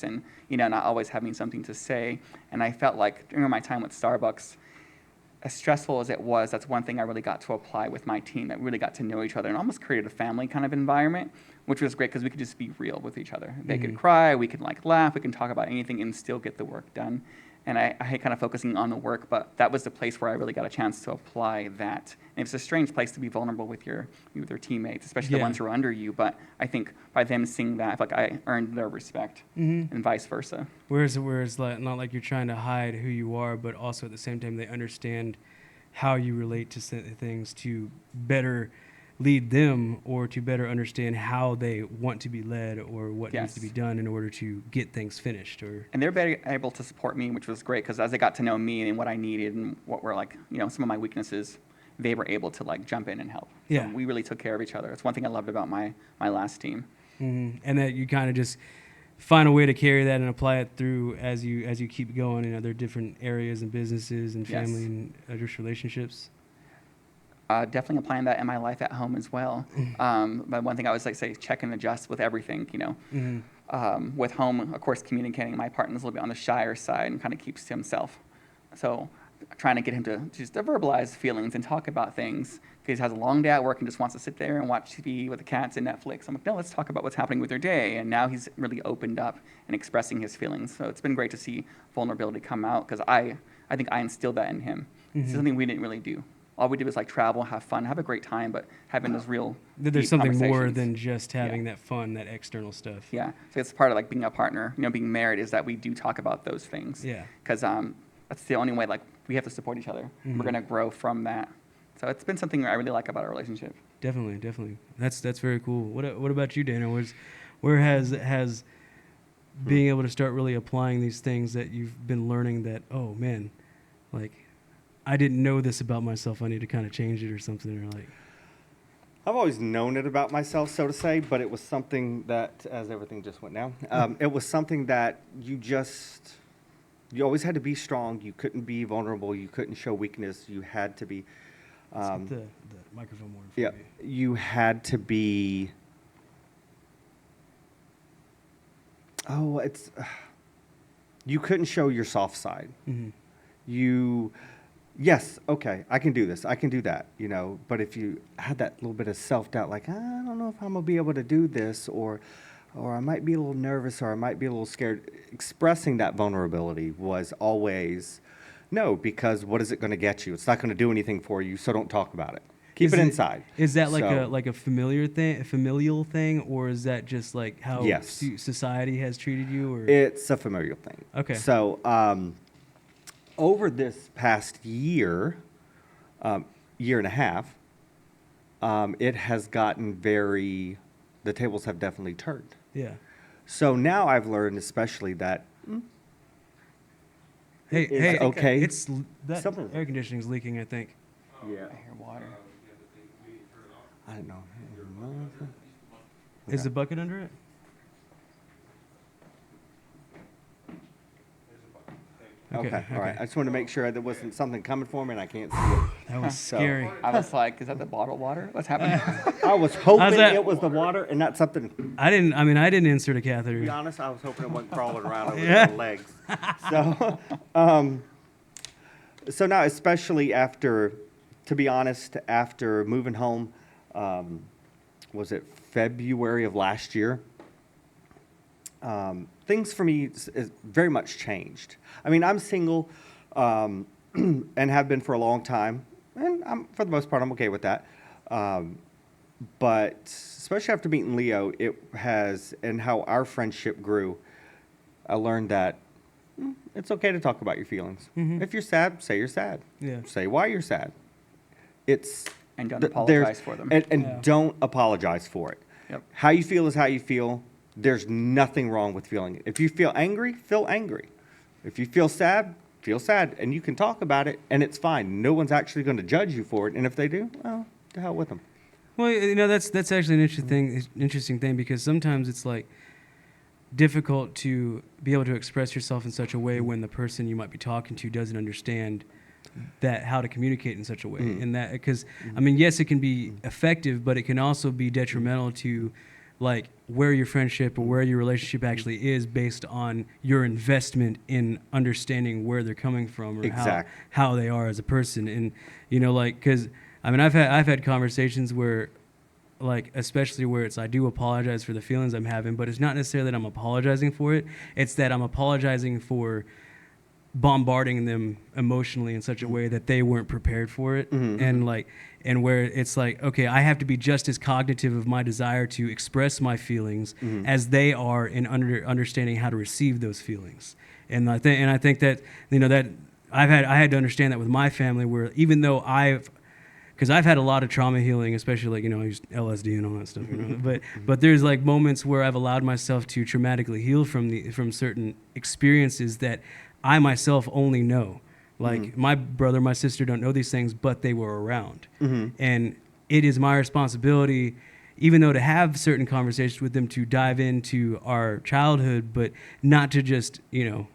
and not always having something to say. And I felt like during my time with Starbucks, as stressful as it was, that's one thing I really got to apply with my team, that we really got to know each other and almost created a family kind of environment, which was great because we could just be real with each other. They could cry, we could laugh, we can talk about anything and still get the work done. And I hate kind of focusing on the work, but that was the place where I really got a chance to apply that. And it's a strange place to be vulnerable with your teammates, especially the ones who are under you. But I think by them seeing that, I feel like I earned their respect, and vice versa. Whereas not like you're trying to hide who you are, but also at the same time they understand how you relate to things to better lead them, or to better understand how they want to be led, or what needs to be done in order to get things finished. And they're very able to support me, which was great, because as they got to know me and what I needed and what were some of my weaknesses, they were able to jump in and help. So we really took care of each other. It's one thing I loved about my last team. And that you kind of just find a way to carry that and apply it through as you keep going in other different areas and businesses and family and just relationships. Definitely applying that in my life at home as well. But one thing I always say, check and adjust with everything, With home, of course, communicating. My partner's a little bit on the shyer side and kind of keeps to himself. So trying to get him to just to verbalize feelings and talk about things, because he has a long day at work and just wants to sit there and watch TV with the cats and Netflix. I'm like, no, let's talk about what's happening with your day. And now he's really opened up and expressing his feelings. So it's been great to see vulnerability come out, because I think I instilled that in him. It's something we didn't really do. All we did was travel, have fun, have a great time, but having those real there's something more than just having that fun, that external stuff. Yeah, so it's part of being a partner, being married, is that we do talk about those things. Yeah. Because that's the only way, we have to support each other. We're going to grow from that. So it's been something I really like about our relationship. Definitely. That's very cool. What about you, Daniel? Where has being able to start really applying these things that you've been learning that, oh man, I didn't know this about myself, I need to kind of change it or something, or I've always known it about myself, so to say, but it was something that, as everything just went down, it was something that you always had to be strong. You couldn't be vulnerable. You couldn't show weakness. You had to be. Let's get the microphone more in front of you. You had to be. You couldn't show your soft side. Yes, okay, I can do this, I can do that, but if you had that little bit of self-doubt, I don't know if I'm going to be able to do this, or I might be a little nervous, or I might be a little scared, expressing that vulnerability was always no, because what is it going to get you? It's not going to do anything for you, so don't talk about it. Keep it inside. Is that a familial thing, or is that just how society has treated you? Or? It's a familial thing. Okay. So, over this past year and a half, it has gotten the tables have definitely turned. Yeah. So now I've learned, especially that. Hey, okay. It's that air conditioning is leaking, I think. Yeah. I hear water. I don't know. Is the bucket under it? Okay, all right. I just wanted to make sure there wasn't something coming for me and I can't see it. That was scary. I was like, is that the bottled water? What's happening? I was hoping it was the water and not something. I didn't insert a catheter. To be honest, I was hoping it wasn't crawling around over their legs. So now, especially after moving home, was it February of last year? Things for me is very much changed. I mean, I'm single and have been for a long time, and for the most part, I'm okay with that. But especially after meeting Leo, and how our friendship grew, I learned that it's okay to talk about your feelings. If you're sad, say you're sad. Yeah. Say why you're sad. And don't apologize for them. And don't apologize for it. Yep. How you feel is how you feel. There's nothing wrong with feeling it. If you feel angry, feel angry. If you feel sad, and you can talk about it, and it's fine. No one's actually going to judge you for it, and if they do, well, to hell with them. Well, that's actually an interesting thing, because sometimes it's difficult to be able to express yourself in such a way when the person you might be talking to doesn't understand how to communicate in such a way, and that because yes, it can be effective, but it can also be detrimental to like where your friendship or where your relationship actually is based on your investment in understanding where they're coming from or Exact. how they are as a person. And you know, like, because I mean, I've had conversations where, like, especially where it's I do apologize for the feelings I'm having, but it's not necessarily that I'm apologizing for it. It's that I'm apologizing for bombarding them emotionally in such a way that they weren't prepared for it. And like, and where it's like, okay, I have to be just as cognitive of my desire to express my feelings as they are in understanding how to receive those feelings. And I think that, you know, that I had to understand that with my family, where even though because I've had a lot of trauma healing, especially like, you know, I used LSD and all that stuff, you know? But there's like moments where I've allowed myself to traumatically heal from certain experiences that I myself only know. Like my brother, my sister don't know these things, but they were around. And it is my responsibility, even though to have certain conversations with them, to dive into our childhood, but not to just, you know,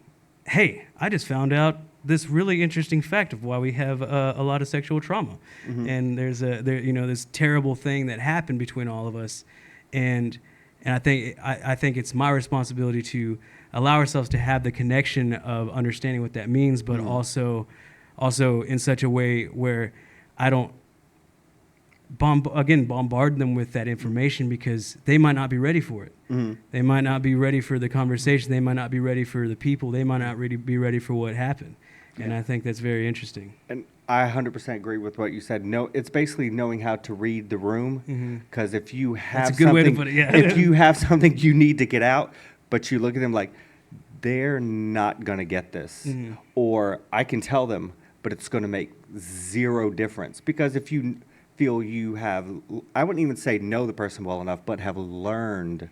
hey, I just found out this really interesting fact of why we have a lot of sexual trauma. And there's this terrible thing that happened between all of us. And I think it's my responsibility to allow ourselves to have the connection of understanding what that means, but also in such a way where I don't bombard them with that information, because they might not be ready for it. They might not be ready for the conversation. They might not be ready for the people. They might not really be ready for what happened. And I think that's very interesting. And I 100% agree with what you said. No, it's basically knowing how to read the room. Because if you have That's a good way to put it, yeah. if you have something you need to get out, but you look at them like, they're not going to get this. Or I can tell them, but it's going to make zero difference. Because if you feel you have, I wouldn't even say know the person well enough, but have learned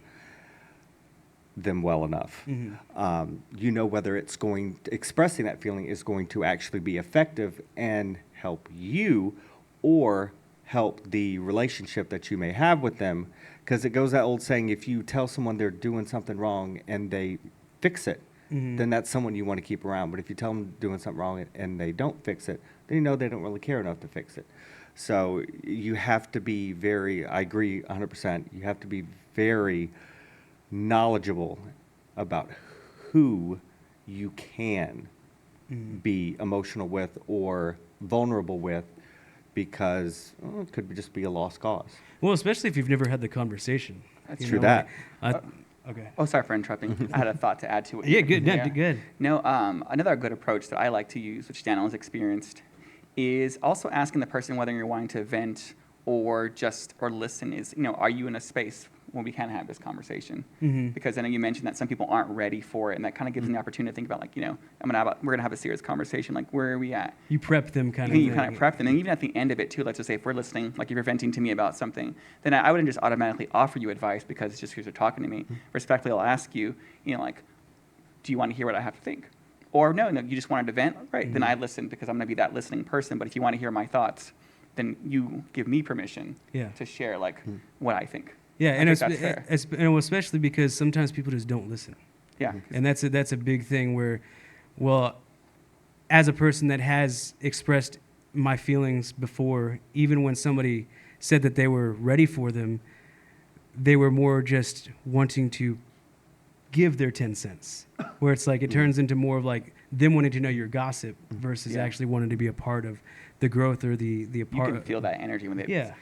them well enough. You know whether expressing that feeling is going to actually be effective and help you or help the relationship that you may have with them. Because it goes that old saying, if you tell someone they're doing something wrong and they fix it, then that's someone you want to keep around. But if you tell them doing something wrong and they don't fix it, then you know they don't really care enough to fix it. So you have to be I agree 100%, you have to be very knowledgeable about who you can be emotional with or vulnerable with, because it could just be a lost cause. Well, especially if you've never had the conversation. That's true that. Okay. Oh, sorry for interrupting. I had a thought to add to it. Yeah, good. Yeah, good. No, another good approach that I like to use, which Daniel has experienced, is also asking the person whether you're wanting to vent or listen. Is, you know, are you in a space when we can have this conversation? Because I know you mentioned that some people aren't ready for it, and that kind of gives them the opportunity to think about, like, you know, we're gonna have a serious conversation. Like, where are we at? You prep them kind of You thing. kind of prep them, and even at the end of it too. Let's just say if we're listening, like if you're venting to me about something, then I wouldn't just automatically offer you advice because it's just because you're talking to me. Respectfully, I'll ask you, you know, like, do you want to hear what I have to think? Or no, you just wanted to vent, right? Then I listen because I'm gonna be that listening person. But if you want to hear my thoughts, then you give me permission to share like what I think. Yeah, I think that's fair. and especially because sometimes people just don't listen. Yeah. And that's a big thing where, well, as a person that has expressed my feelings before, even when somebody said that they were ready for them, they were more just wanting to give their 10 cents, where it's like it turns into more of like them wanting to know your gossip versus actually wanting to be a part of the growth or the part. You can feel that energy when they. Yeah.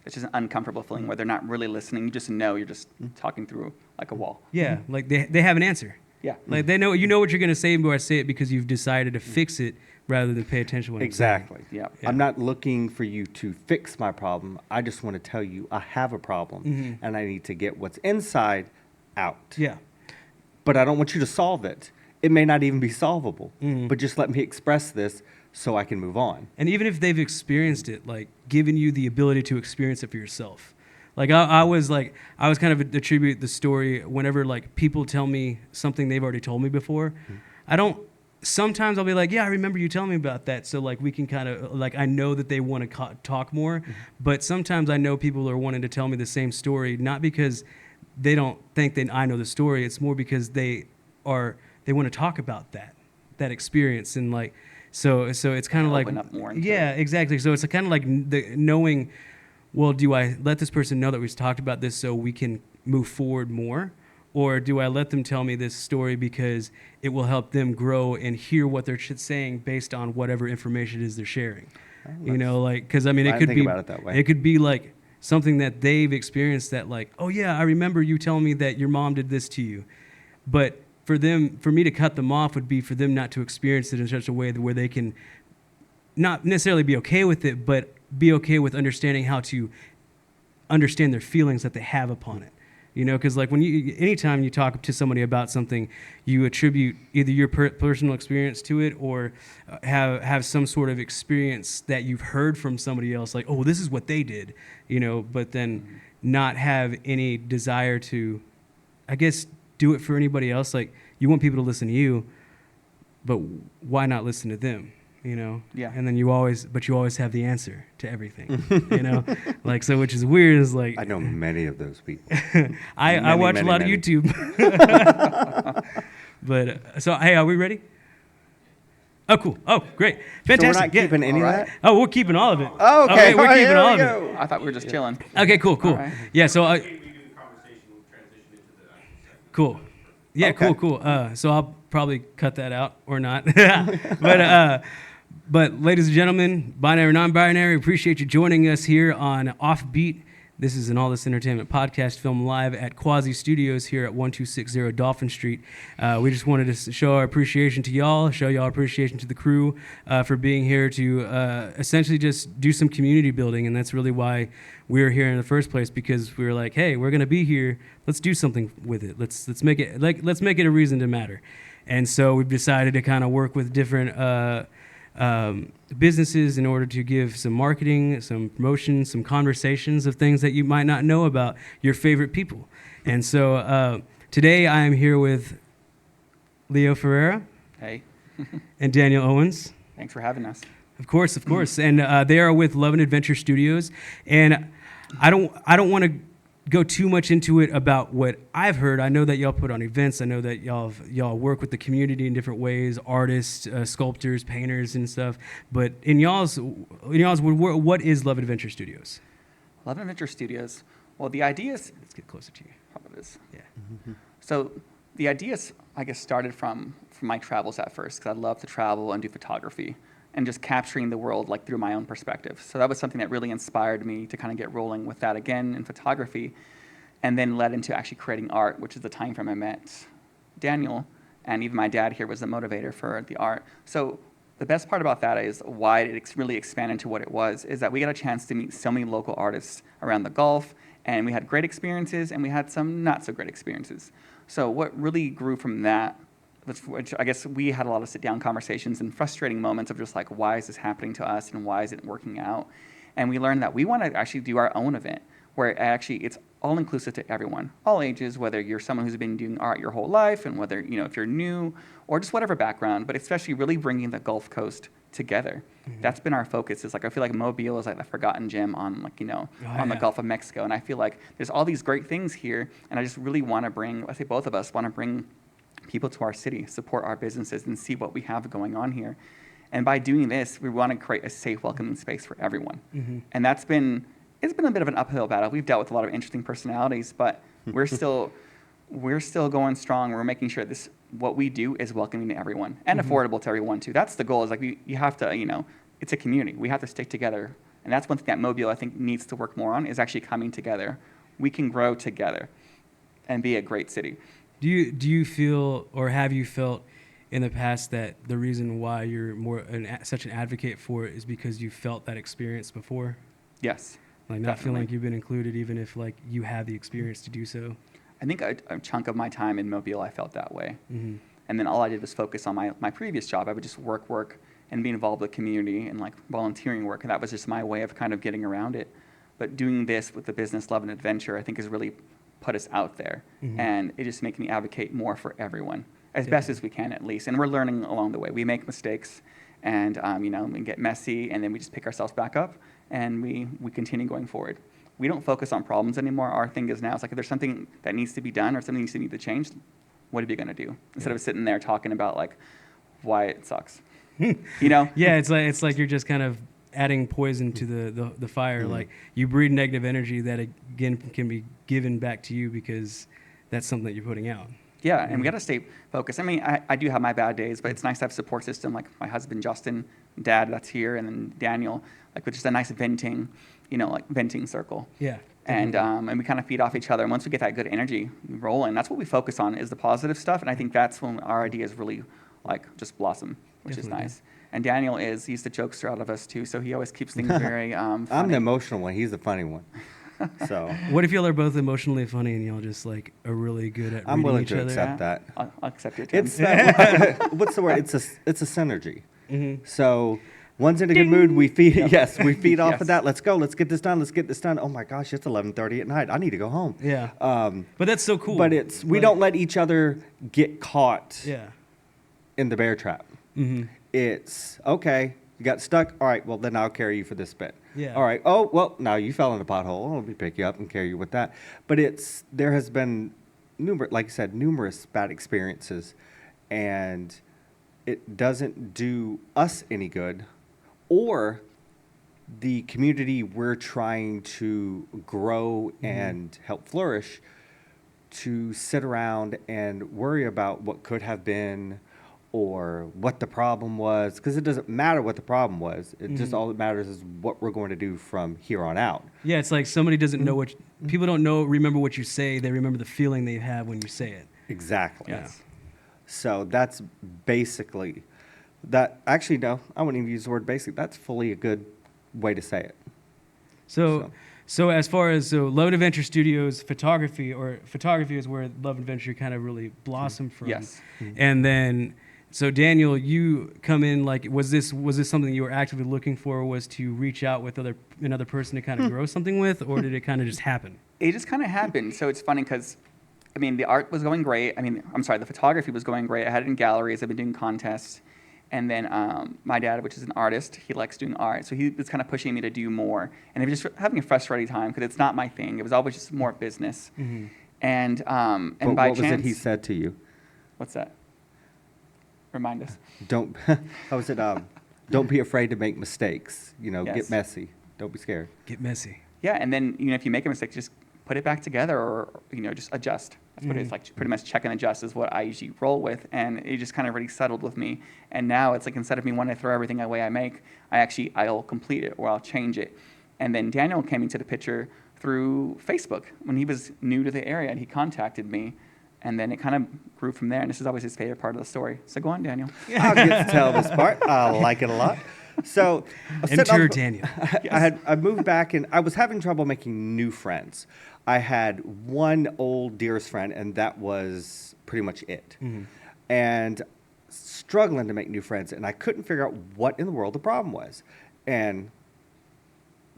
It's just an uncomfortable feeling where they're not really listening. You just know you're just talking through like a wall. Yeah, like they have an answer. Yeah. Like they know, you know what you're going to say before I say it, because you've decided to fix it rather than pay attention when Exactly. Yeah. I'm not looking for you to fix my problem. I just want to tell you I have a problem and I need to get what's inside out. Yeah. But I don't want you to solve it. It may not even be solvable, but just let me express this so I can move on. And even if they've experienced it, like giving you the ability to experience it for yourself. Like I was kind of attribute the story whenever like people tell me something they've already told me before. Sometimes I'll be like, yeah, I remember you telling me about that. So like we can kind of like, I know that they want to talk more, but sometimes I know people are wanting to tell me the same story, not because they don't think that I know the story. It's more because they want to talk about that experience. And like, so it's kind of like, open up more into yeah, it. exactly. So it's kind of like knowing well, do I let this person know that we've talked about this so we can move forward more? Or do I let them tell me this story because it will help them grow and hear what they're saying based on whatever information it is they're sharing? You know, like, because I mean, I it didn't could think be about it that way. it could be like something that they've experienced that, like, oh yeah, I remember you telling me that your mom did this to you. But for me to cut them off would be for them not to experience it in such a way that where they can not necessarily be okay with it, but be okay with understanding how to understand their feelings that they have upon it. You know, because like anytime you talk to somebody about something, you attribute either your personal experience to it or have some sort of experience that you've heard from somebody else, like, oh, this is what they did, you know, but then not have any desire to, I guess, do it for anybody else. Like, you want people to listen to you, but why not listen to them? You know? Yeah. And then you always have the answer to everything, you know? Like, so, which is weird, is like, I know many of those people. I watch a lot of many. YouTube. But, so, hey, are we ready? Oh, cool. Oh, great. Fantastic. So we're not Yeah. keeping any All of right. that? Oh, we're keeping all of it. Oh, okay. Okay, we're All right, keeping here all we of it. go. I thought we were just chilling. Okay, cool. All right. Yeah, so, We do the conversation, we'll transition into the actual segment. cool. Yeah, Okay. cool. So I'll probably cut that out or not. But ladies and gentlemen, binary, non-binary, appreciate you joining us here on Offbeat. This is an All This Entertainment podcast filmed live at Quasi Studios here at 1260 Dolphin Street. We just wanted to show our appreciation to y'all, show y'all appreciation to the crew for being here to essentially just do some community building, and that's really why we're here in the first place, because we were like, hey, we're gonna be here. Let's do something with it. Let's make it a reason to matter. And so we've decided to kind of work with different businesses in order to give some marketing, some promotion, some conversations of things that you might not know about your favorite people. And so today I am here with Leo Ferreira Hey, and Daniel Owens. thanks for having us. Of course. And they are with Love and Adventure Studios. And I don't want to go too much into it about what I've heard. I know that y'all put on events. I know that y'all work with the community in different ways, artists, sculptors, painters, and stuff. But in y'all's what is Love and Adventure Studios? Love and Adventure Studios. Well, the ideas. Let's get closer to you. Probably it is. Yeah. So the ideas, I guess, started from my travels at first, because I love to travel and do photography and just capturing the world like through my own perspective. So that was something that really inspired me to kind of get rolling with that again in photography, and then led into actually creating art, which is the time frame I met Daniel, and even my dad here was the motivator for the art. So the best part about that is why it really expanded to what it was, is that we got a chance to meet so many local artists around the Gulf, and we had great experiences, and we had some not so great experiences. So what really grew from that, which I guess we had a lot of sit-down conversations and frustrating moments of just like, why is this happening to us and why isn't it working out? And we learned that we want to actually do our own event where it's all inclusive to everyone, all ages, whether you're someone who's been doing art your whole life and whether, if you're new or just whatever background, but especially really bringing the Gulf Coast together. Mm-hmm. That's been our focus. Is like, I feel like Mobile is like the forgotten gem on on the Gulf of Mexico. And I feel like there's all these great things here. And I just really want to bring, I say both of us want to bring people to our city, support our businesses, and see what we have going on here. And by doing this, we want to create a safe, welcoming space for everyone. Mm-hmm. And it's been a bit of an uphill battle. We've dealt with a lot of interesting personalities, but we're still going strong. We're making sure what we do is welcoming to everyone and affordable to everyone too. That's the goal. Is like you have to, it's a community. We have to stick together, and that's one thing that Mobile I think needs to work more on, is actually coming together. We can grow together and be a great city. Do you feel, or have you felt in the past, that the reason why you're such an advocate for it is because you felt that experience before? Yes. Like not feeling like you've been included, even if like you have the experience to do so? I think a chunk of my time in Mobile, I felt that way. Mm-hmm. And then all I did was focus on my previous job. I would just work, and be involved with the community and like volunteering work. And that was just my way of kind of getting around it. But doing this with the business Love and Adventure, I think has really put us out there. Mm-hmm. And it just makes me advocate more for everyone, as best as we can at least. And we're learning along the way. We make mistakes, and we get messy, and then we just pick ourselves back up, and we continue going forward. We don't focus on problems anymore. Our thing is now, it's like, if there's something that needs to be done or something needs to change, what are you going to do? Instead of sitting there talking about like why it sucks. Yeah, it's like you're just kind of adding poison to the fire. Like you breed negative energy that again can be given back to you because that's something that you're putting out. Yeah, and we got to stay focused. I mean, I do have my bad days, but it's nice to have a support system like my husband, Justin, dad that's here, and then Daniel, like with just a nice venting, like venting circle. Yeah. And we kind of feed off each other. And once we get that good energy rolling, that's what we focus on is the positive stuff. And I think that's when our ideas really like just blossom, which Definitely. is nice. And Daniel he's the jokester out of us too. So he always keeps things very I'm funny. the emotional one. He's the funny one. So What if y'all are both emotionally funny and y'all just like are really good at I'm reading willing each to other? accept that. I'll accept your term. It's what's the word? It's a synergy. Mm-hmm. So one's in a good mood, we feed. Yes, we feed off Yes. of that. Let's go. Let's get this done. Let's get this done. Oh my gosh, it's 11:30 at night. I need to go home. Yeah. Um, But that's so cool. but we Like, don't let each other get caught Yeah. in the bear trap. Mm-hmm. It's okay. You got stuck. All right. Well, then I'll carry you for this bit. Yeah. All right. Oh well, now you fell in a pothole. Let me pick you up and carry you with that. But there has been like I said, numerous bad experiences, and it doesn't do us any good, or the community we're trying to grow and help flourish, to sit around and worry about what could have been or what the problem was, because it doesn't matter what the problem was. It just all that matters is what we're going to do from here on out. Yeah, it's like somebody doesn't know what people don't remember what you say. They remember the feeling they have when you say it. Exactly. Yes. So that's basically that. Actually, no, I wouldn't even use the word basic. That's fully a good way to say it. So as far as Love and Adventure Studios photography is where Love and Adventure kind of really blossomed from. Yes. And then, so Daniel, you come in like, was this something you were actively looking for? Was to reach out with another person to kind of grow something with, or did it kind of just happen? It just kind of happened. So it's funny because, I mean, the art was going great. The photography was going great. I had it in galleries. I've been doing contests. And then my dad, which is an artist, he likes doing art. So he was kind of pushing me to do more. And I was just having a frustrating time because it's not my thing. It was always just more business. Mm-hmm. And But by what chance. was it he said to you? What's that? Remind us. Don't. How was it? Don't be afraid to make mistakes. Yes. Get messy. Don't be scared. Get messy. Yeah, and then if you make a mistake, just put it back together, or just adjust. That's what it's like. Pretty much check and adjust is what I usually roll with, and it just kind of really settled with me. And now it's like instead of me wanting to throw everything away I make, I'll complete it or I'll change it. And then Daniel came into the picture through Facebook when he was new to the area, and he contacted me. And then it kind of grew from there, and this is always his favorite part of the story. So go on, Daniel. I'll get to tell this part. I like it a lot. So, I was sitting Enter on- Daniel. I moved back, and I was having trouble making new friends. I had one old dearest friend, and that was pretty much it. And struggling to make new friends, and I couldn't figure out what in the world the problem was,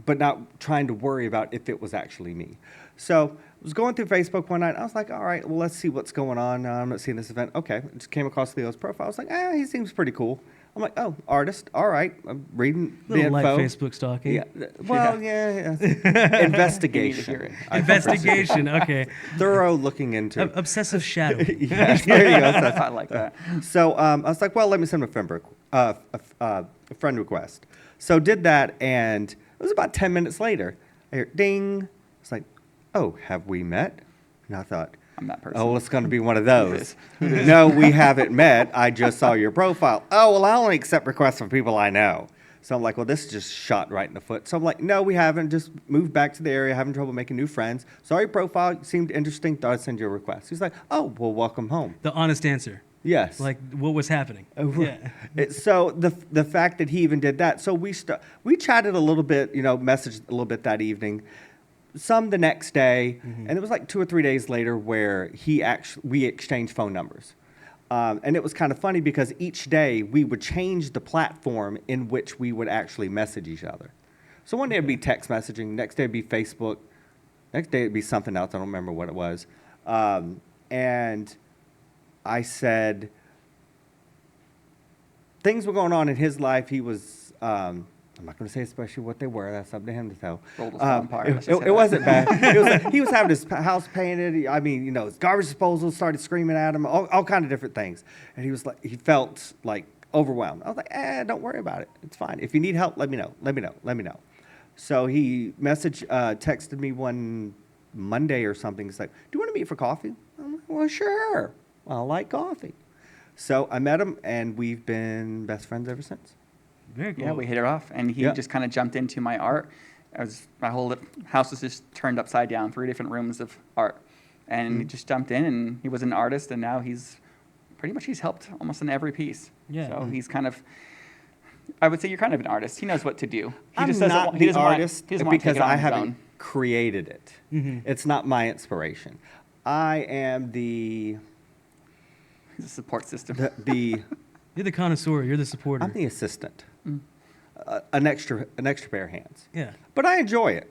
but not trying to worry about if it was actually me. So I was going through Facebook one night. I was like, all right, well, let's see what's going on. I'm not seeing this event. Okay, I just came across Leo's profile. I was like, he seems pretty cool. I'm like, oh, artist. All right. I'm reading the Little info. light Facebook stalking. Yeah. Well, yeah. Investigation. hear it. Investigation. Okay. Thorough looking into. Obsessive shadow. Yes, there you go. I like that. So I was like, well, let me send him a friend request. So did that, and it was about 10 minutes later. I hear ding. It's like, oh, have we met? And I thought, I'm that person. oh, well, it's going to be one of those. No, we haven't met. I just saw your profile. Oh, well, I only accept requests from people I know. So I'm like, well, this just shot right in the foot. So I'm like, no, we haven't. Just moved back to the area, having trouble making new friends. Saw your profile, seemed interesting. Thought I'd send you a request. He's like, oh, well, welcome home. The honest answer. Yes. Like what was happening. Yeah. So the fact that he even did that. So we chatted a little bit, messaged a little bit that evening. Some the next day, and it was like 2 or 3 days later where we exchanged phone numbers. And it was kind of funny because each day we would change the platform in which we would actually message each other. So one day it'd be text messaging, next day it'd be Facebook, next day it'd be something else. I don't remember what it was. And I said, things were going on in his life. He was, I'm not going to say especially what they were. That's up to him to tell. Roll the phone part. Let's just say It that. wasn't bad. He was having his house painted. I mean, his garbage disposal started screaming at him, all kind of different things. And he was like, he felt like overwhelmed. I was like, don't worry about it. It's fine. If you need help, let me know. Let me know. Let me know. So he texted me one Monday or something. He's like, do you want to meet for coffee? I'm like, well, sure. I like coffee. So I met him, and we've been best friends ever since. Very cool. Yeah, we hit it off, and he Yeah. just kind of jumped into my art. My whole house was just turned upside down, 3 different rooms of art, and he just jumped in, and he was an artist, and now he's helped almost in every piece. Yeah. So he's kind of, I would say you're kind of an artist. He knows what to do. He I'm just doesn't not want- he the doesn't want- artist he doesn't want to take because it on I his haven't own. created it. It's not my inspiration. I am the He's a support system. the You're the connoisseur. You're the supporter. I'm the assistant. An extra pair of hands. yeah. But I enjoy it.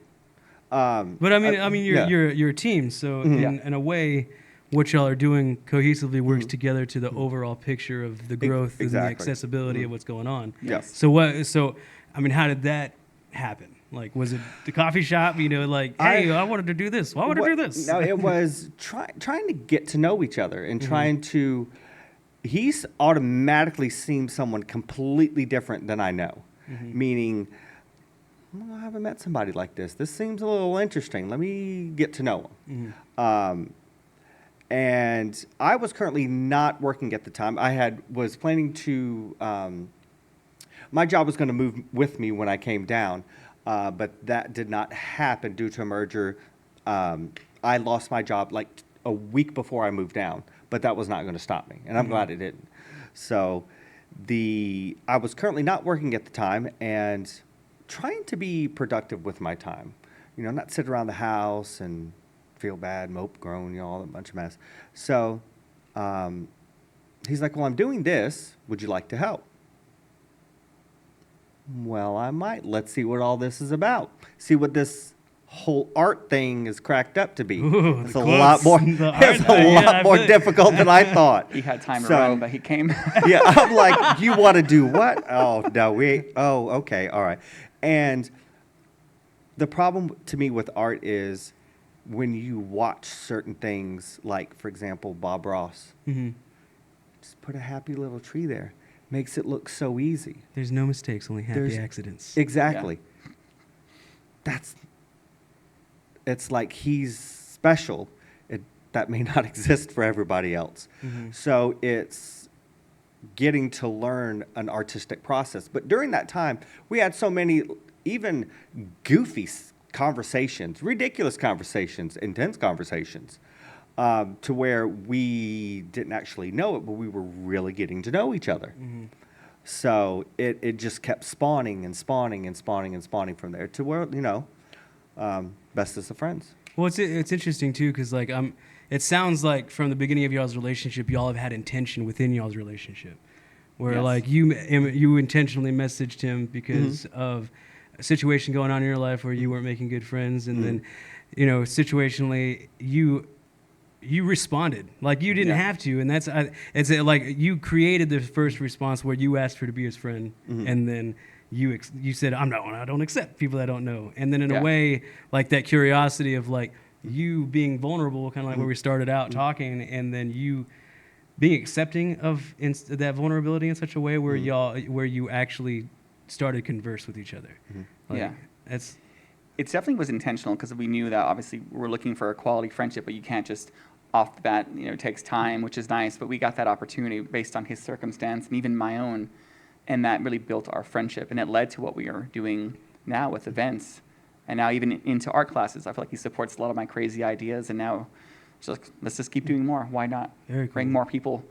But I mean, yeah. you're a team. So in a way, what y'all are doing cohesively works together to the overall picture of the growth and the exactly. accessibility of what's going on. Yes. So I mean, how did that happen? Like, was it the coffee shop? You know, like, hey, I wanted to do this. Well, I want to do this. No, it was trying to get to know each other and trying to. He's automatically seemed someone completely different than I know, meaning. Well, I haven't met somebody like this. This seems a little interesting. Let me get to know him. And I was currently not working at the time. Was planning to. My job was going to move with me when I came down, but that did not happen due to a merger. I lost my job like a week before I moved down, but that was not going to stop me, and I'm glad it didn't. So, I was currently not working at the time and trying to be productive with my time. You know, not sit around the house and feel bad, mope, groan, you know, all a bunch of mess. So, he's like, well, I'm doing this. Would you like to help? Well, I might. Let's see what all this is about. See what this whole art thing is cracked up to be. Ooh, It's the a lot more. quotes, the It's art, a yeah, lot I more bet. difficult than I thought. He had time to So- run, but he came. Yeah, I'm like, you want to do what? Oh no, okay, all right. And the problem to me with art is when you watch certain things, like for example, Bob Ross. Just put a happy little tree there. Makes it look so easy. There's no mistakes, only happy There's- accidents. Exactly. It's like he's special. That may not exist for everybody else. So it's getting to learn an artistic process. But during that time, we had so many even goofy conversations, ridiculous conversations, intense conversations, to where we didn't actually know it, but we were really getting to know each other. So it just kept spawning and spawning and spawning and spawning from there to where, you know, bestest of friends. Well, it's interesting too, because like it sounds like from the beginning of y'all's relationship, y'all have had intention within y'all's relationship, where Yes. like you intentionally messaged him because of a situation going on in your life where you weren't making good friends, and then, you know, situationally you responded like you didn't Yeah. have to, and it's like you created the first response where you asked her to be his friend, and then you said I don't accept people I don't know, and then in Yeah. a way like that curiosity of like you being vulnerable, kind of like where we started out talking, and then you being accepting of that vulnerability in such a way where where you actually started to converse with each other. Like, Yeah. it definitely was intentional because we knew that obviously we're looking for a quality friendship, but you can't just off the bat, you know, it takes time, which is nice, but we got that opportunity based on his circumstance and even my own, and that really built our friendship, and it led to what we are doing now with events, and now even into art classes. I feel like he supports a lot of my crazy ideas, and now let's just keep doing more. Why not? Very cool. Bring more people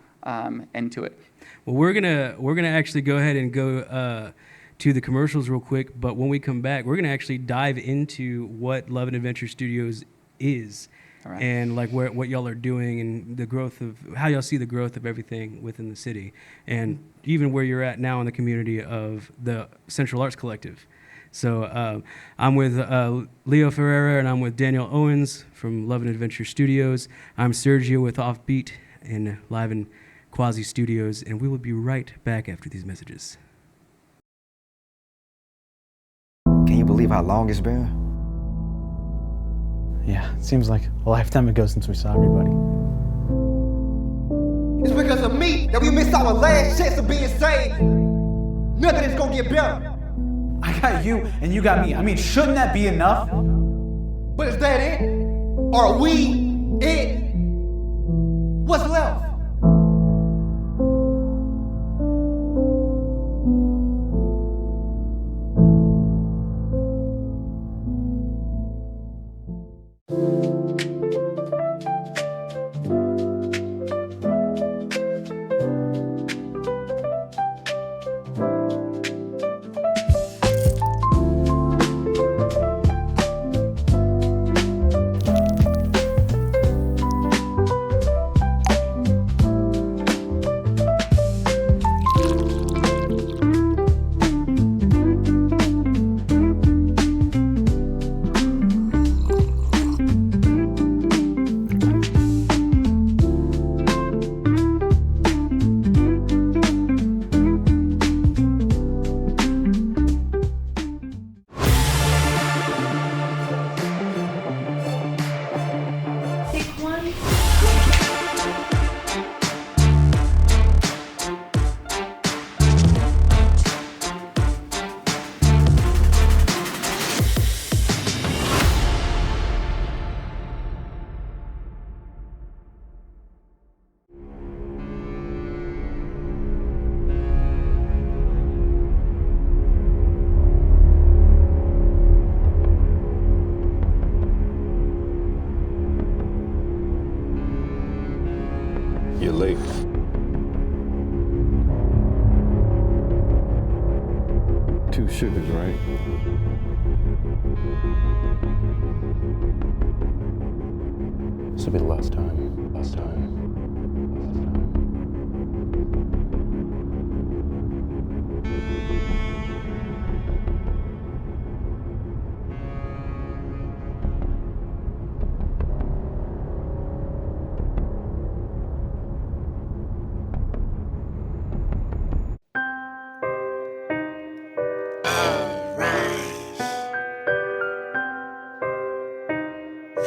into it. Well, we're gonna actually go ahead and go to the commercials real quick, but when we come back, we're gonna actually dive into what Love and Adventure Studios is, All right. and like what y'all are doing and the growth of how y'all see the growth of everything within the city, and even where you're at now in the community of the Central Arts Collective. So I'm with Leo Ferreira, and I'm with Daniel Owens from Love and Adventure Studios. I'm Sergio with Offbeat and Live and Quasi Studios, and we will be right back after these messages. Can you believe how long it's been? Yeah, it seems like a lifetime ago since we saw everybody. It's because of me that we miss our last chance of being saved. Nothing is gonna get better. I got you and you got me. I mean, shouldn't that be enough? But is that it? Are we it? What's left? You're late. Two sugars, right? This will be the last time. Last time.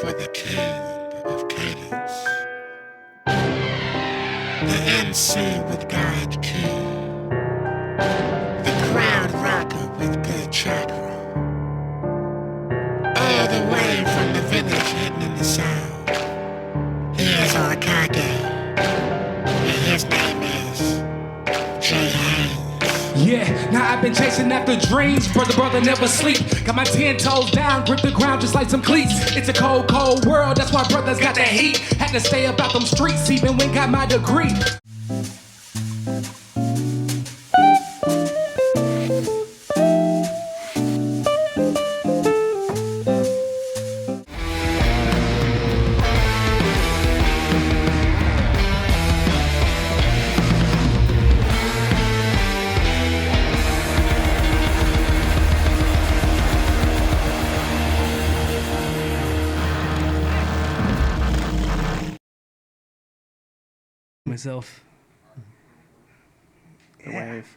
For the king of cadence, the MC with God King, the crowd rocker with good chakra, all the way from the village hidden in the sound. Here's Arcade, and his name is Jay Haynes. Yeah, now I've been chasing after dreams, brother never sleep. Got my 10 toes down, grip the ground just like some cleats. It's a cold, cold world, that's why brothers got that heat. Had to stay about them streets even when got my degree. Myself. The wave.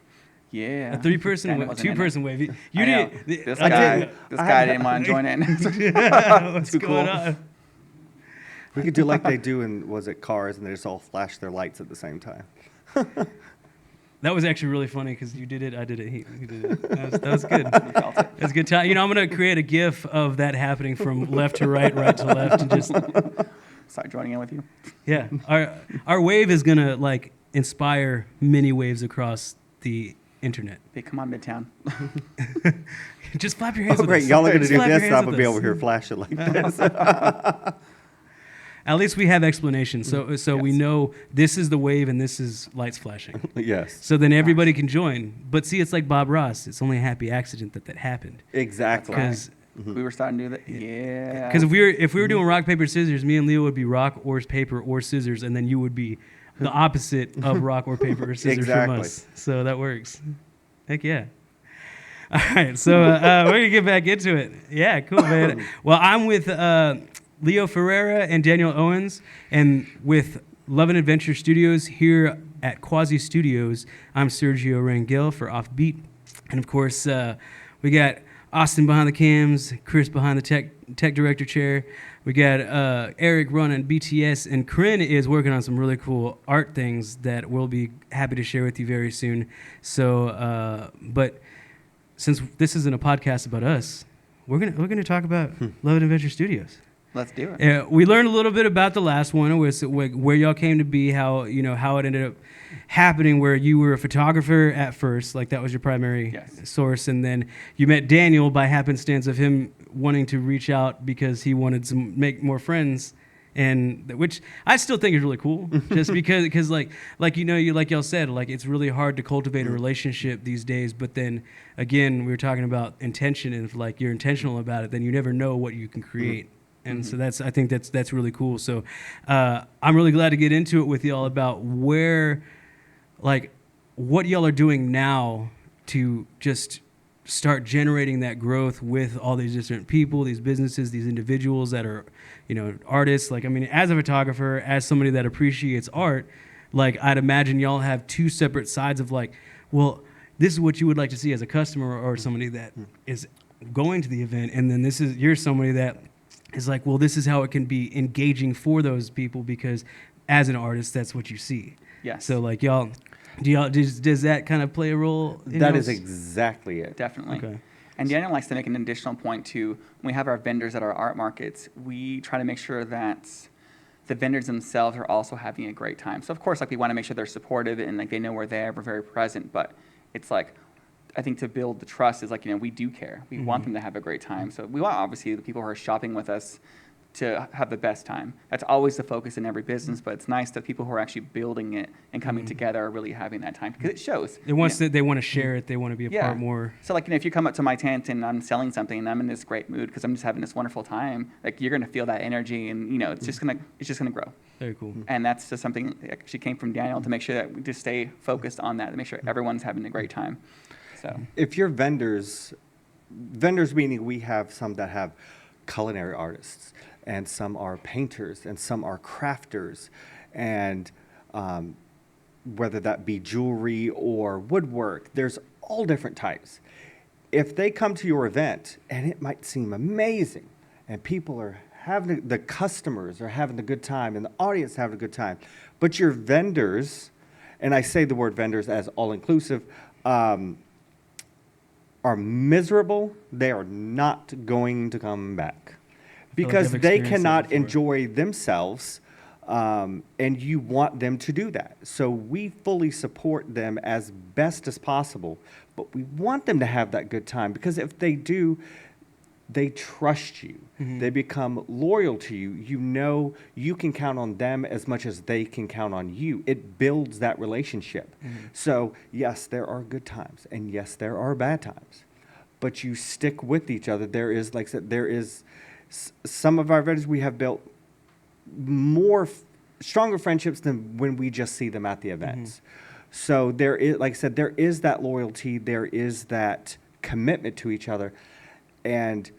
Yeah. A 3-person, Daniel wasn't in it. 2-person wave. You I know. did. This I guy, did. this guy didn't want to join in. What's Too going cool. on? We could do like they do in, was it Cars, and they just all flash their lights at the same time. That was actually really funny because you did it, I did it, he did it. That was good. That's a good time. You know, I'm going to create a GIF of that happening from left to right, right to left, and just, Start joining in with you. yeah. Our wave is going to, like, inspire many waves across the internet. They come on Midtown. Just flap your hands Oh, with great. us. Y'all are going to Just do flap your this, and hands I'm going with to be us. over here flashing like this. At least we have explanation. So we know this is the wave and this is lights flashing. Yes. So then everybody can join. But see, it's like Bob Ross. It's only a happy accident that happened. Exactly. Because We were starting to do that. Yeah. if we were doing rock, paper, scissors, me and Leo would be rock or paper or scissors, and then you would be the opposite of rock or paper or scissors Exactly. from us. So that works. Heck yeah. All right, so we're going to get back into it. Yeah, cool, man. Well, I'm with Leo Ferreira and Daniel Owens, and with Love and Adventure Studios here at Quasi Studios. I'm Sergio Rangel for Offbeat. And of course, we got Austin behind the cams, Chris behind the tech director chair. We got Eric running BTS, and Corinne is working on some really cool art things that we'll be happy to share with you very soon. So, but since this isn't a podcast about us, we're gonna talk about Love and Adventure Studios. Let's do it. We learned a little bit about the last one, where y'all came to be, how it ended up happening, where you were a photographer at first, like that was your primary source, and then you met Daniel by happenstance of him wanting to reach out because he wanted to make more friends, and which I still think is really cool, just because like y'all said, like it's really hard to cultivate a relationship these days. But then again, we were talking about intention, and if like you're intentional about it, then you never know what you can create. And so I think that's really cool. So I'm really glad to get into it with y'all about what y'all are doing now to just start generating that growth with all these different people, these businesses, these individuals that are, artists. Like, I mean, as a photographer, as somebody that appreciates art, like I'd imagine y'all have two separate sides of like, well, this is what you would like to see as a customer or somebody that is going to the event. And then you're somebody that is like, well, this is how it can be engaging for those people because as an artist, that's what you see. Yes. So like does that kind of play a role? That is exactly it. Definitely. Okay. And Daniel likes to make an additional point too. When we have our vendors at our art markets, we try to make sure that the vendors themselves are also having a great time. So of course, like we want to make sure they're supportive and like they know we're there, we're very present. But it's like, I think to build the trust is like, we do care. We want them to have a great time. So we want obviously the people who are shopping with us to have the best time. That's always the focus in every business, but it's nice that people who are actually building it and coming together are really having that time because it shows. They want to share it. They want to be a part more. So like, if you come up to my tent and I'm selling something and I'm in this great mood because I'm just having this wonderful time, like you're going to feel that energy and it's just going to grow. Very cool. And that's just something that actually came from Daniel to make sure that we just stay focused on that, to make sure everyone's having a great time. So if your vendors meaning we have some that have culinary artists, and some are painters, and some are crafters, and whether that be jewelry or woodwork, there's all different types. If they come to your event, and it might seem amazing, and people are the customers are having a good time, and the audience is having a good time, but your vendors, and I say the word vendors as all-inclusive, are miserable, they are not going to come back. Because they cannot enjoy themselves, and you want them to do that. So we fully support them as best as possible, but we want them to have that good time because if they do, they trust you. They become loyal to you. You can count on them as much as they can count on you. It builds that relationship. So yes, there are good times, and yes, there are bad times, but you stick with each other. There is, like I said, some of our vendors we have built stronger friendships than when we just see them at the events. So there is, like I said, there is that loyalty, there is that commitment to each other, and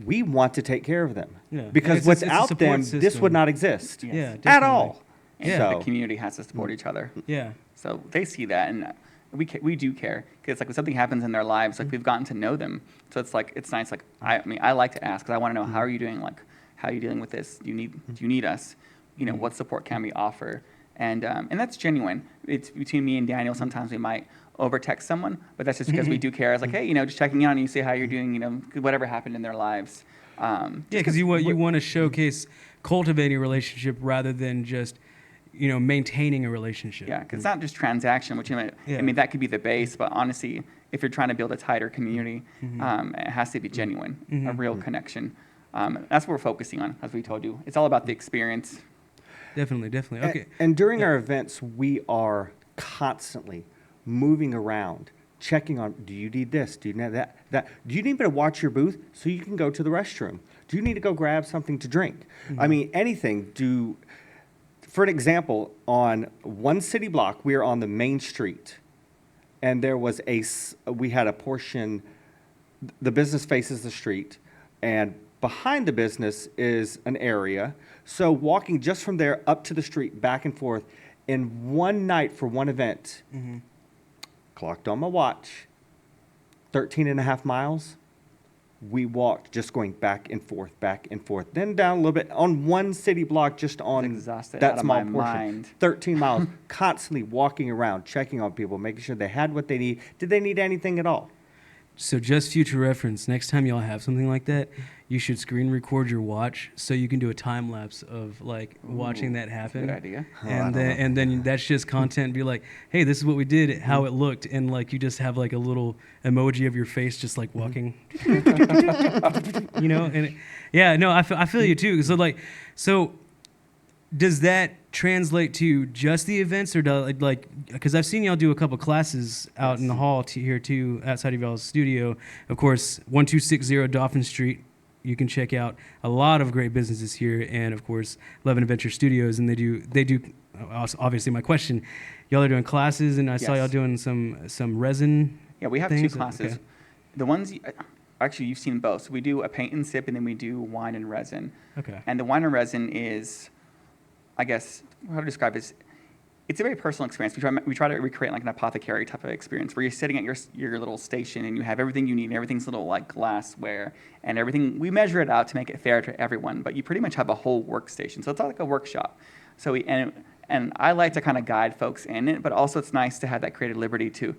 we want to take care of them. Because without them, this would not exist at all. And the community has to support each other. Yeah. So they see that, and we do care because like when something happens in their lives, like we've gotten to know them. So it's like it's nice. Like I like to ask because I want to know how are you doing. Like how are you dealing with this? Do you need us? What support can we offer? And that's genuine. It's between me and Daniel. Sometimes we might over text someone, but that's just because we do care. It's like, hey, just checking in on you, see how you're doing. Whatever happened in their lives. Because you want to showcase cultivating a relationship rather than just maintaining a relationship. Yeah, because it's not just transaction, which I mean that could be the base, but honestly, if you're trying to build a tighter community, it has to be genuine, a real connection. That's what we're focusing on, as we told you. It's all about the experience. Definitely. Okay. And during our events, we are constantly moving around, checking on, do you need this? Do you need that? Do you need me to watch your booth so you can go to the restroom? Do you need to go grab something to drink? I mean, anything. For an example, on one city block, we are on the main street, and we had a portion, the business faces the street, and behind the business is an area. So walking just from there up to the street, back and forth, in one night for one event, clocked on my watch, 13 and a half miles. We walked just going back and forth, then down a little bit on one city block, just on exhausted that out of small my portion. mind. 13 miles, constantly walking around, checking on people, making sure they had what they need. Did they need anything at all? So just future reference, next time y'all have something like that, you should screen record your watch so you can do a time lapse of like watching that happen. Good idea. And then that's just content. Be like, hey, this is what we did, how it looked, and like you just have like a little emoji of your face just like walking, you know. And I feel you too. So does that translate to just the events, or like because I've seen y'all do a couple classes out in the hall here too, outside of y'all's studio. Of course, 1260 Dauphin Street. You can check out a lot of great businesses here, and of course, Love and Adventure Studios. And they do. Obviously, my question: y'all are doing classes, and I saw y'all doing some resin. Yeah, we have things. 2 classes. Okay. The ones actually you've seen both. So we do a paint and sip, and then we do wine and resin. Okay. And the wine and resin is, I guess, how to describe it is, it's a very personal experience. We try to recreate like an apothecary type of experience where you're sitting at your little station and you have everything you need, and everything's little like glassware and everything. We measure it out to make it fair to everyone, but you pretty much have a whole workstation. So it's like a workshop. So and I like to kind of guide folks in it, but also it's nice to have that creative liberty to,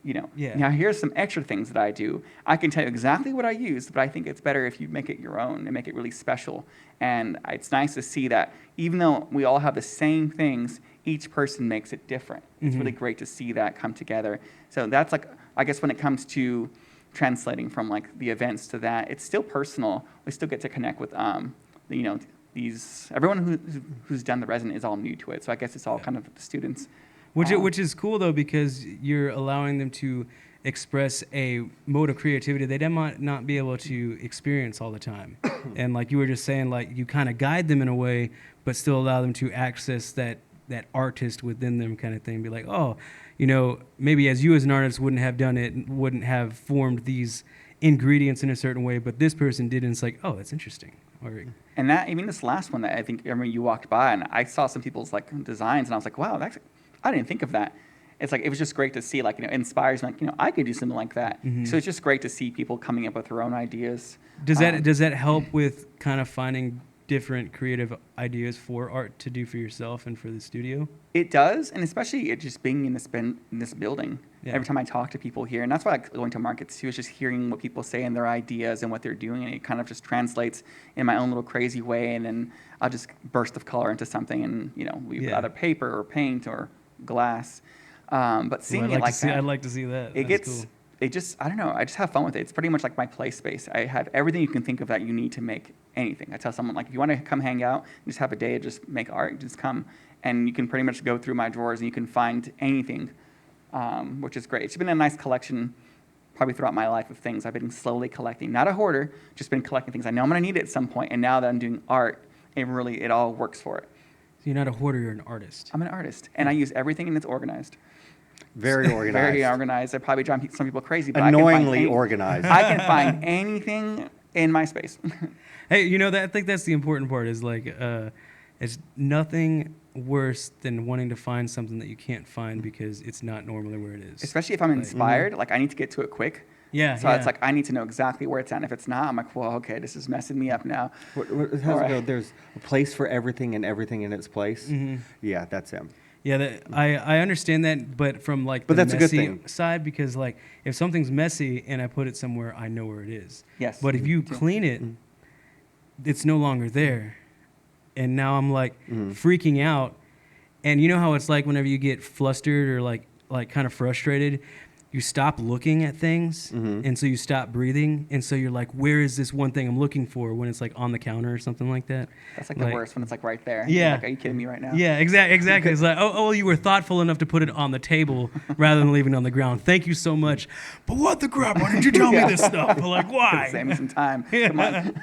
now here's some extra things that I do. I can tell you exactly what I used, but I think it's better if you make it your own and make it really special. And it's nice to see that even though we all have the same things, each person makes it different. It's really great to see that come together. So that's like, I guess when it comes to translating from like the events to that, it's still personal. We still get to connect with, everyone who's done the resin is all new to it. So I guess it's all kind of the students. Which is cool though, because you're allowing them to express a mode of creativity they might not be able to experience all the time. And like you were just saying, like you kind of guide them in a way, but still allow them to access that artist within them kind of thing. Be like, oh, maybe as you as an artist wouldn't have done it, wouldn't have formed these ingredients in a certain way, but this person did, and it's like, oh, that's interesting. And that, even this last one that I think, you walked by and I saw some people's like designs and I was like, wow, I didn't think of that. It's like, it was just great to see, like, it inspires me, like, I could do something like that. So it's just great to see people coming up with their own ideas. Does that help with kind of finding different creative ideas for art to do for yourself and for the studio? It does, and especially it just being in this building. Yeah. Every time I talk to people here, and that's why I like going to markets too, is just hearing what people say and their ideas and what they're doing, and it kind of just translates in my own little crazy way, and then I'll just burst of color into something, and we either paper or paint or glass. But seeing it like that, I'd like to see that. Cool. I don't know, I just have fun with it. It's pretty much like my play space. I have everything you can think of that you need to make anything. I tell someone, like, if you want to come hang out and just have a day to just make art, just come. And you can pretty much go through my drawers and you can find anything, which is great. It's been a nice collection probably throughout my life of things I've been slowly collecting. Not a hoarder, just been collecting things. I know I'm going to need it at some point, and now that I'm doing art, it all works for it. So you're not a hoarder, you're an artist. I'm an artist, and I use everything, and it's organized. Very organized. Very organized. I probably drive some people crazy, but annoyingly organized. I can find anything in my space. Hey, I think that's the important part. Is like, it's nothing worse than wanting to find something that you can't find because it's not normally where it is. Especially if I'm inspired, like I need to get to it quick. Yeah. So it's like I need to know exactly where it's at. And if it's not, I'm like, well, okay, this is messing me up now. There's a place for everything and everything in its place. Yeah, that's him. Yeah, I understand that, but from like the that's a good messy thing. side, because like if something's messy and I put it somewhere, I know where it is. Yes. But if you clean it, it's no longer there, and now I'm like freaking out. And you know how it's like whenever you get flustered or like kind of frustrated, you stop looking at things, and so you stop breathing, and so you're like, where is this one thing I'm looking for, when it's like on the counter or something like that? That's like the worst, when it's like right there. Yeah. You're like, are you kidding me right now? Yeah, exactly. It's like, oh, you were thoughtful enough to put it on the table rather than leaving it on the ground. Thank you so much. But what the crap? Why didn't you tell me this stuff? I'm like, why? Save me some time. Come on.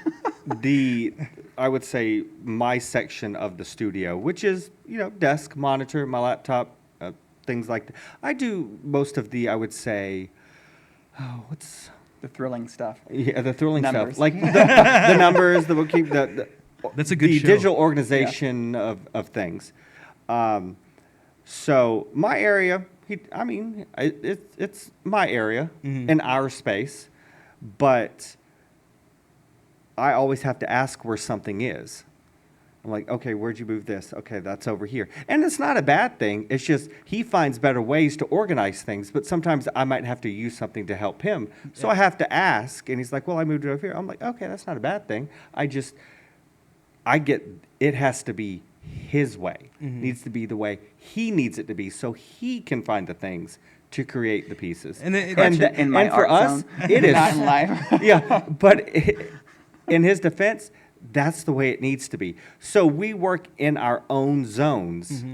I would say my section of the studio, which is, desk, monitor, my laptop, things like that. I do most of the, I would say, what's the thrilling stuff? Yeah, the thrilling numbers. stuff, like the numbers, the bookkeeping, that's a good the show. digital organization of things. So my area, I mean, it's my area in our space, but I always have to ask where something is. I'm like, okay, where'd you move this? Okay, that's over here. And it's not a bad thing. It's just he finds better ways to organize things, but sometimes I might have to use something to help him. So I have to ask, and he's like, well, I moved it over here. I'm like, okay, that's not a bad thing. I get it has to be his way. Needs to be the way he needs it to be so he can find the things to create the pieces. And then- In my and for art us, zone, it is. not in life. Yeah, but in his defense, that's the way it needs to be. So we work in our own zones,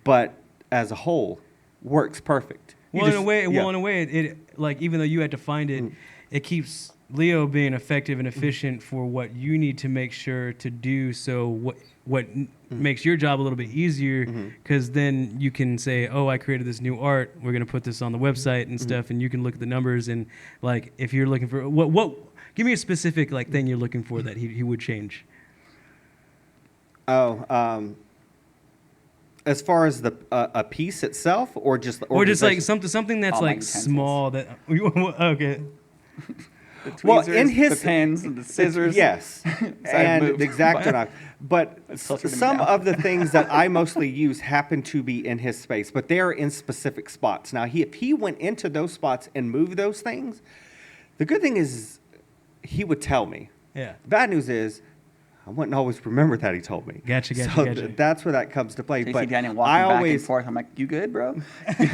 but as a whole, works perfect. Well, in a way, it like even though you had to find it, it keeps Leo being effective and efficient for what you need to make sure to do. So what makes your job a little bit easier, because then you can say, oh, I created this new art. We're gonna put this on the website and stuff, and you can look at the numbers and like if you're looking for what. Give me a specific like thing you're looking for that he would change. As far as the a piece itself, or just the Or just like organization? something that's All my like utensils. small that okay. The tweezers, Well, in his the pens, and the scissors. yes, I've and moved, the X-Acto knife. But filtered him some down. of the things that I mostly use happen to be in his space, but they are in specific spots. Now, if he went into those spots and moved those things, the good thing is he would tell me. Yeah. The bad news is I wouldn't always remember that he told me. Gotcha. So that's where that comes to play. So you But see Daniel walking I back always, and forth. I'm like, you good, bro?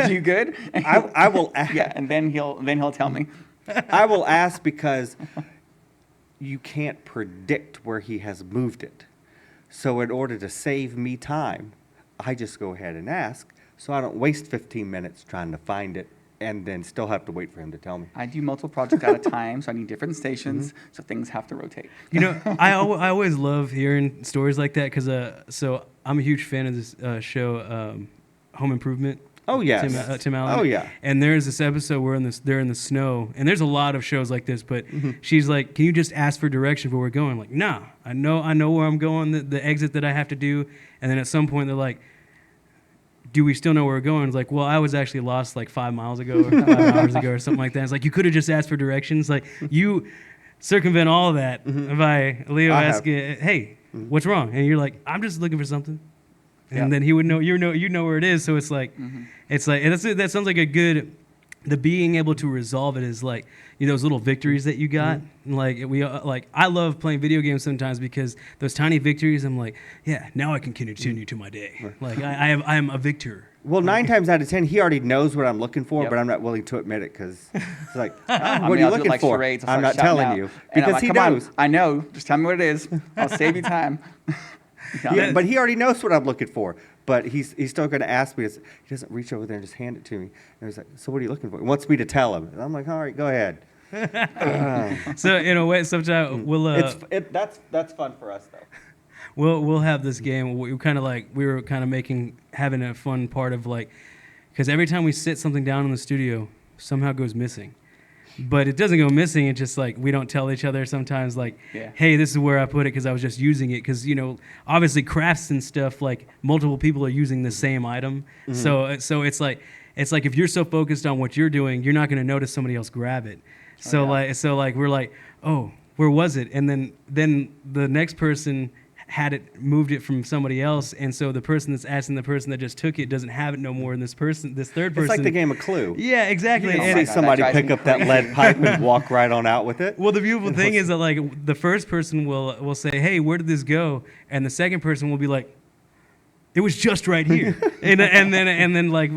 You good? I will Yeah, and then he'll tell me. I will ask because you can't predict where he has moved it. So in order to save me time, I just go ahead and ask so I don't waste 15 minutes trying to find it and then still have to wait for him to tell me. I do multiple projects at a time, so I need different stations, so things have to rotate. You know, I always love hearing stories like that because so I'm a huge fan of this show, Home Improvement. Oh, yes. Tim Allen. Oh, yeah. And there's this episode where they're in the snow, and there's a lot of shows like this. But she's like, "Can you just ask for direction for where we're going?" I'm like, nah, I know where I'm going, the exit that I have to do. And then at some point they're like, do we still know where we're going? It's like, well, I was actually lost like 5 miles ago or 5 hours ago or something like that. It's like, you could have just asked for directions. Like, you circumvent all of that by Leo asking, hey, what's wrong? And you're like, I'm just looking for something. And then he would know, you know where it is. So it's like, and that sounds like a good, the being able to resolve it is like, you know, those little victories that you got. Like I love playing video games sometimes because those tiny victories, I'm like, yeah, now I can continue to my day. Like I am a victor. Well, 9 times out of 10, he already knows what I'm looking for, Yep. but I'm not willing to admit it because it's like, I what mean, are you I'll do it looking like for? charades. I'll I'm start not shouting telling out. you And I'm because like, he come knows. on, I know. Just tell me what it is. I'll save you time. Yeah, but he already knows what I'm looking for. But he's still going to ask me. He doesn't reach over there and just hand it to me. And he's like, so what are you looking for? He wants me to tell him. And I'm like, all right, go ahead. So in a way, sometimes we'll That's fun for us though. we'll have this game. We were kind of having a fun part of like, because every time we sit something down in the studio, somehow goes missing. But it doesn't go missing. It's just like we don't tell each other sometimes like, hey, this is where I put it because I was just using it. Because, you know, obviously crafts and stuff, like multiple people are using the same item. So it's like if you're so focused on what you're doing, you're not going to notice somebody else grab it. So we're like, oh, where was it? And then the next person moved it from somebody else, and so the person that's asking the person that just took it doesn't have it no more, and this third person. It's like the game of Clue. Yeah, exactly. You And see it- somebody that drives pick me up that lead pipe and walk right on out with it. well, the beautiful thing is that like the first person will say, "Hey, where did this go?" And the second person will be like, "It was just right here." and then like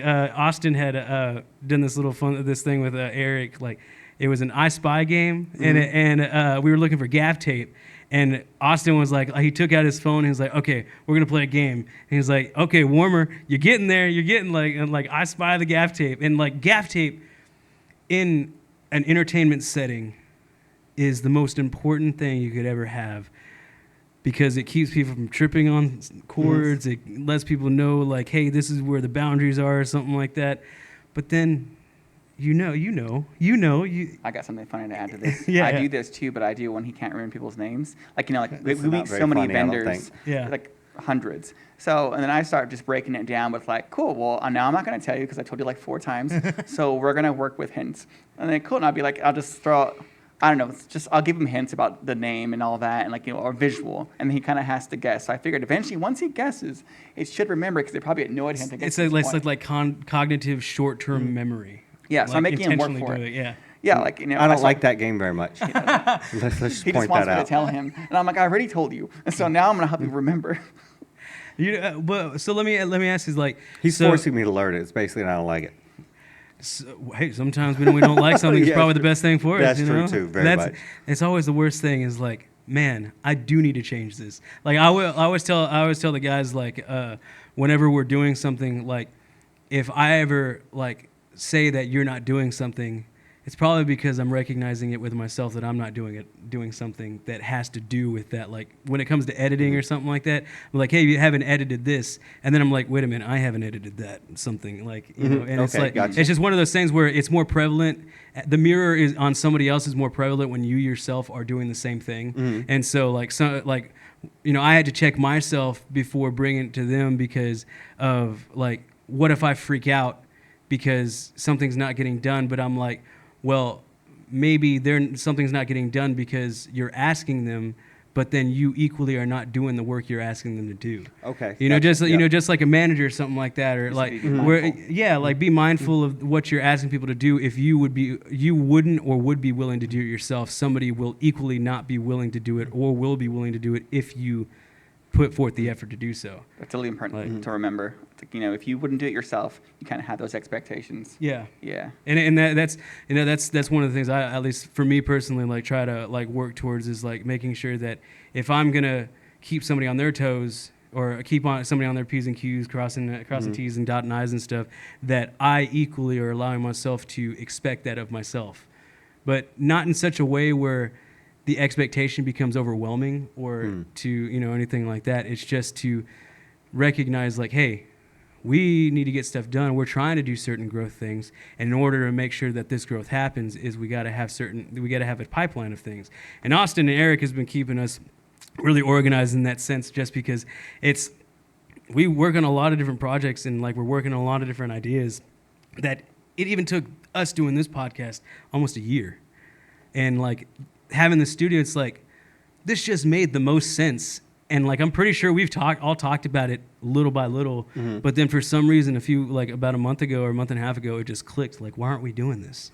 Austin had done this thing with Eric. Like it was an I Spy game, and we were looking for gaff tape. And Austin was like, he took out his phone and he was like, okay, we're going to play a game. And he was like, okay, Warmer, you're getting there. You're getting like I Spy the gaff tape. And like gaff tape in an entertainment setting is the most important thing you could ever have because it keeps people from tripping on cords. It lets people know like, hey, this is where the boundaries are or something like that. But then you know. I got something funny to add to this. Yeah, I yeah. do this too, but I do when he can't remember people's names. Like, you know, like we This is not meet very so many funny, I don't vendors. think. Yeah. Like, hundreds. So, and then I start just breaking it down with like, cool, well, now I'm not going to tell you because I told you like 4 times. So we're going to work with hints. And then cool, and I'll be like, I'll just throw, I don't know, it's just, I'll give him hints about the name and all that and like, or visual. And then he kind of has to guess. So I figured eventually, once he guesses, it should remember because they probably annoyed him to get It's to this point. like cognitive short-term memory. Yeah, so I'm making him work intentionally for do it. Yeah. Yeah, like, you know. I don't saw- like that game very much. Let's just He point just wants that me out. to tell him. And I'm like, I already told you. And so now I'm going to help you remember. But so let me ask you, like, He's so, forcing me to learn it. It's basically, I don't like it. hey, sometimes when we don't like something, it's Yeah, probably the true. best thing for us. That's You true, know? too, very much. It's always the worst thing. Is like, man, I do need to change this. Like I always tell the guys, like, whenever we're doing something, like, if I ever like say that you're not doing something, it's probably because I'm recognizing it with myself that I'm not doing something that has to do with that. Like when it comes to editing or something like that, I'm like, hey, you haven't edited this, and then I'm like, wait a minute, I haven't edited that something, like, you know, and it's Okay, like gotcha. it's just one of those things where it's more prevalent. The mirror is on somebody else is more prevalent when you yourself are doing the same thing, and so you know, I had to check myself before bringing it to them because of like, what if I freak out because something's not getting done, but I'm like, well, maybe something's not getting done because you're asking them, but then you equally are not doing the work you're asking them to do. Okay. You know, gotcha. you know, just like a manager or something like that, or Just like be where, mindful. yeah, like be mindful of what you're asking people to do. If you wouldn't or would be willing to do it yourself, somebody will equally not be willing to do it or will be willing to do it if you put forth the effort to do so. That's really important to remember. It's like, you know, if you wouldn't do it yourself, you kind of have those expectations. Yeah. Yeah. And that's you know that's one of the things I, at least for me personally, like try to like work towards is like making sure that if I'm gonna keep somebody on their toes or keep on somebody on their P's and Q's, crossing T's and dotting I's and stuff, that I equally are allowing myself to expect that of myself, but not in such a way where the expectation becomes overwhelming or to, you know, anything like that. It's just to recognize like, hey, we need to get stuff done. We're trying to do certain growth things. And in order to make sure that this growth happens is we got to have a pipeline of things. And Austin and Eric has been keeping us really organized in that sense, just because we work on a lot of different projects and like we're working on a lot of different ideas that it even took us doing this podcast almost a year. And like having the studio, it's like, this just made the most sense. And like, I'm pretty sure we've all talked about it little by little, but then for some reason, about a month ago or a month and a half ago, it just clicked. Like, why aren't we doing this?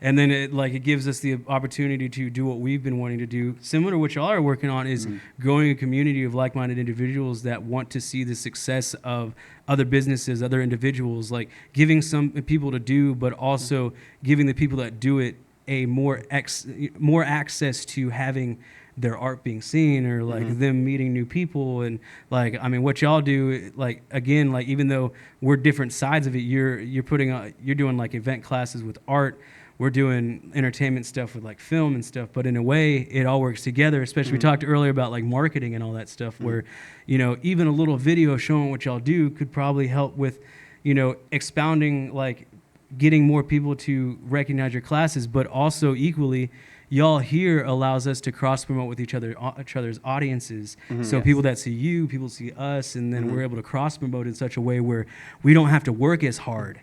And then it gives us the opportunity to do what we've been wanting to do. Similar to what y'all are working on is growing a community of like-minded individuals that want to see the success of other businesses, other individuals, like giving some people to do, but also giving the people that do it a more access to having their art being seen, or like them meeting new people. And like, I mean, what y'all do, like, again, like, even though we're different sides of it, you're doing like event classes with art. We're doing entertainment stuff with like film and stuff, but in a way it all works together, especially we talked earlier about like marketing and all that stuff where, you know, even a little video showing what y'all do could probably help with, you know, expounding, like getting more people to recognize your classes, but also equally, y'all here allows us to cross promote with each other's audiences. So people that see you, people see us, and then we're able to cross promote in such a way where we don't have to work as hard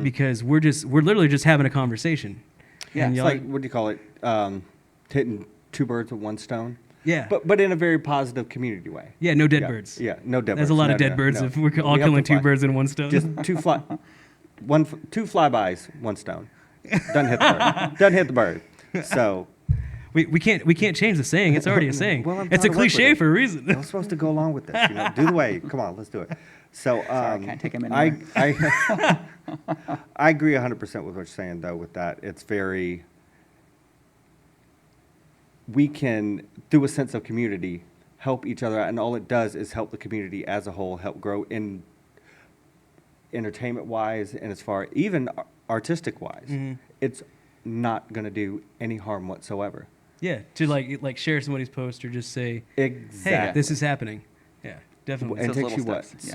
because we're literally just having a conversation. Yeah, It's like, what do you call it? Hitting 2 birds with 1 stone. Yeah. But in a very positive community way. Yeah, no dead birds. Yeah, no dead birds. There's a lot of No, dead birds no. if we're all We have killing to 2 birds in 1 stone. Just 2 flybys, 1 stone. Doesn't hit the bird. Doesn't hit the bird. So we can't change the saying. It's already a saying. Well, I'm it's a trying to work with cliche it. for a reason. I'm supposed to go along with this. You know, do the wave. Come on, let's do it. So Sorry, I can't take him I anywhere. I agree 100% with what you're saying, though. With that, it's very. We can, through a sense of community, help each other out, and all it does is help the community as a whole, help grow in entertainment-wise, and as far even artistic-wise. It's not going to do any harm whatsoever. Yeah, to like share somebody's post or just say, Exactly. hey, this is happening. Yeah, definitely. And Those it takes you little what? steps, yeah.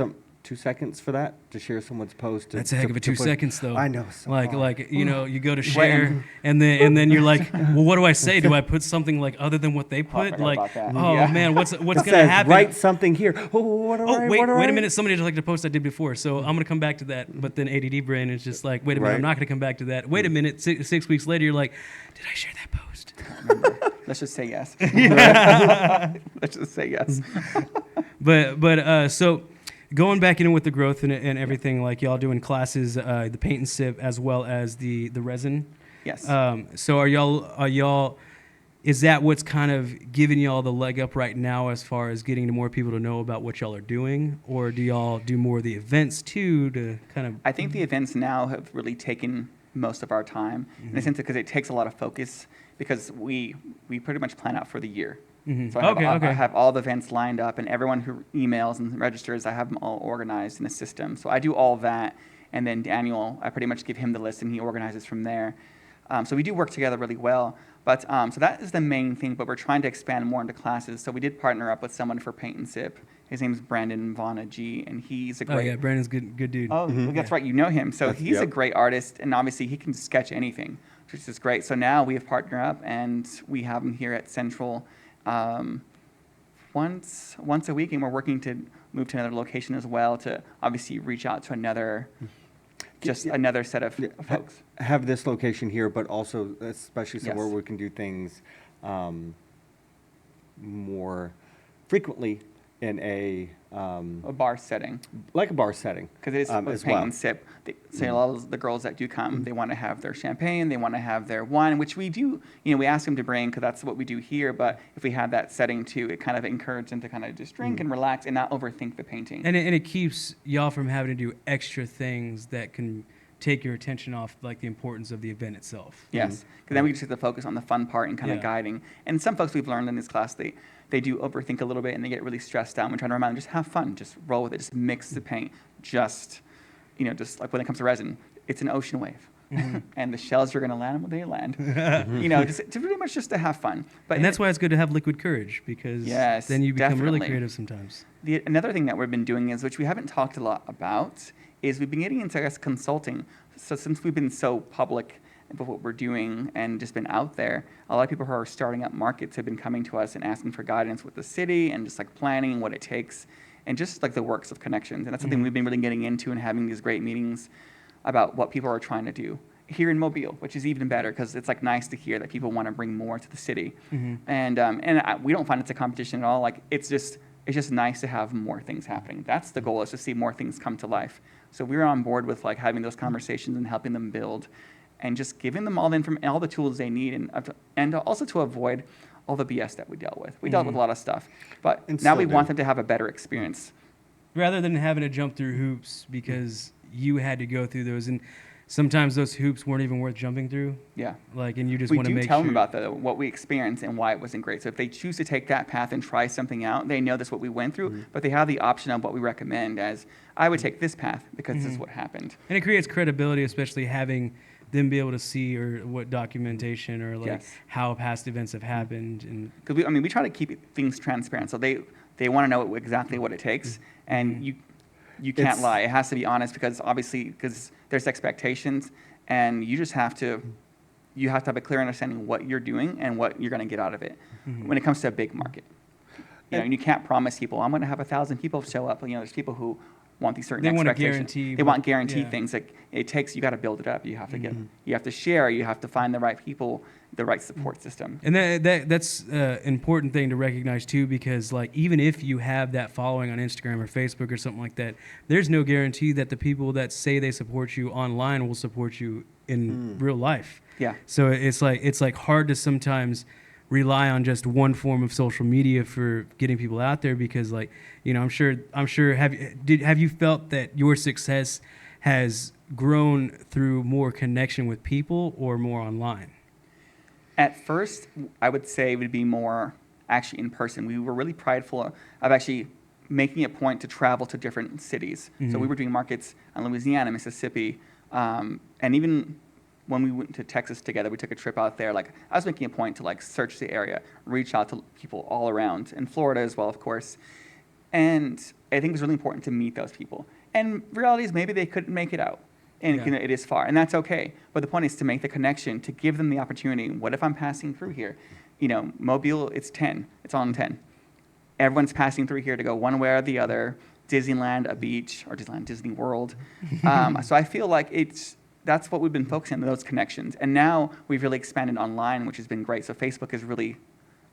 2 seconds for that to share someone's post. That's a heck of a 2 seconds, though. I know. So Like, hard. you go to share, and then you're like, well, what do I say? Do I put something like other than what they put? forgot Like, about that. oh Yeah. man, what's It gonna says, happen? write something here. Oh, what do I Oh, wait what do I- a minute. Somebody just like the post I did before, so I'm gonna come back to that. But then ADD brain is just like, wait a minute, Right. I'm not gonna come back to that. Wait a minute. 6 weeks later, you're like, did I share that post? Let's just say yes. Let's just say yes. But so going back in with the growth and everything, like y'all doing classes, the paint and sip as well as the resin. Yes. So are y'all? Is that what's kind of giving y'all the leg up right now as far as getting to more people to know about what y'all are doing, or do y'all do more of the events too to kind of? I think the events now have really taken most of our time in a sense because it takes a lot of focus because we pretty much plan out for the year. So I have all the events lined up, and everyone who emails and registers, I have them all organized in a system. So I do all that, and then Daniel, I pretty much give him the list, and he organizes from there. So we do work together really well. But so that is the main thing, but we're trying to expand more into classes. So we did partner up with someone for Paint and Sip. His name's Brandon Vaughn G, and he's a great... Oh yeah, Brandon's good dude. Oh, that's right. You know him. So he's a yep. great artist, and obviously he can sketch anything, which is great. So now we have partnered up, and we have him here at Central once a week, and we're working to move to another location as well to obviously reach out to another set of folks. Have this location here, but also especially somewhere Yes. where we can do things more frequently in a bar setting. like a bar setting. Because it is as paint well. and sip. So a lot of the girls that do come, they want to have their champagne, they want to have their wine, which we do. We ask them to bring because that's what we do here. But if we have that setting too, it kind of encourages them to kind of just drink and relax and not overthink the painting. And it keeps y'all from having to do extra things that can take your attention off like the importance of the event itself. Yes, because then we just get to focus on the fun part and kind of Yeah. guiding. And some folks we've learned in this class, they do overthink a little bit and they get really stressed out. We're trying to remind them, just have fun, just roll with it, just mix the paint, just like when it comes to resin, it's an ocean wave. And the shells you're going to land when they land. Just to pretty much just to have fun. But And that's why it's good to have liquid courage, because Yes, then you become really definitely. creative sometimes. Another thing that we've been doing is, which we haven't talked a lot about, is we've been getting into, I guess, consulting. So since we've been so public about what we're doing and just been out there, a lot of people who are starting up markets have been coming to us and asking for guidance with the city and just like planning what it takes and just like the works of connections. And that's something we've been really getting into and having these great meetings about what people are trying to do here in Mobile, which is even better because it's like nice to hear that people want to bring more to the city. And we don't find it's a competition at all. Like it's just nice to have more things happening. That's the goal, is to see more things come to life. So we're on board with like having those conversations and helping them build and just giving them all the information, all the tools they need, and also to avoid all the BS that we dealt with. We dealt with a lot of stuff, but And now still we do. want them to have a better experience. Rather than having to jump through hoops because you had to go through those, and sometimes those hoops weren't even worth jumping through. Yeah. And you just We want to do make tell sure. them about what we experienced and why it wasn't great. So if they choose to take that path and try something out, they know that's what we went through, but they have the option of what we recommend as, I would take this path because this is what happened. And it creates credibility, especially having them be able to see or what documentation or like Yes. how past events have happened. And Because we try to keep things transparent. So they want to know exactly what it takes, and you can't It's- lie. It has to be honest because obviously there's expectations, and you just have to have a clear understanding of what you're doing and what you're going to get out of it when it comes to a big market. And you can't promise people, I'm going to have 1,000 people show up. There's people who want these certain They want a expectations. guarantee, They want but- guaranteed yeah. things. Like it takes, you got to build it up. You have to you have to share. You have to find the right people, the right support system. And that's an important thing to recognize too, because like even if you have that following on Instagram or Facebook or something like that, there's no guarantee that the people that say they support you online will support you in real life. Yeah. So it's like hard to sometimes rely on just one form of social media for getting people out there, because like, I'm sure have you felt that your success has grown through more connection with people or more online? At first, I would say it would be more actually in person. We were really prideful of actually making a point to travel to different cities. So we were doing markets in Louisiana, Mississippi, and even when we went to Texas together, we took a trip out there. Like I was making a point to like search the area, reach out to people all around, in Florida as well, of course. And I think it's really important to meet those people. And reality is maybe they couldn't make it out. And Yeah. it is far, and that's okay. But the point is to make the connection, to give them the opportunity. What if I'm passing through here? Mobile, it's 10. It's on 10. Everyone's passing through here to go one way or the other. Disneyland, a beach, or Disney World. So I feel like that's what we've been focusing on, those connections. And now we've really expanded online, which has been great. So Facebook is really,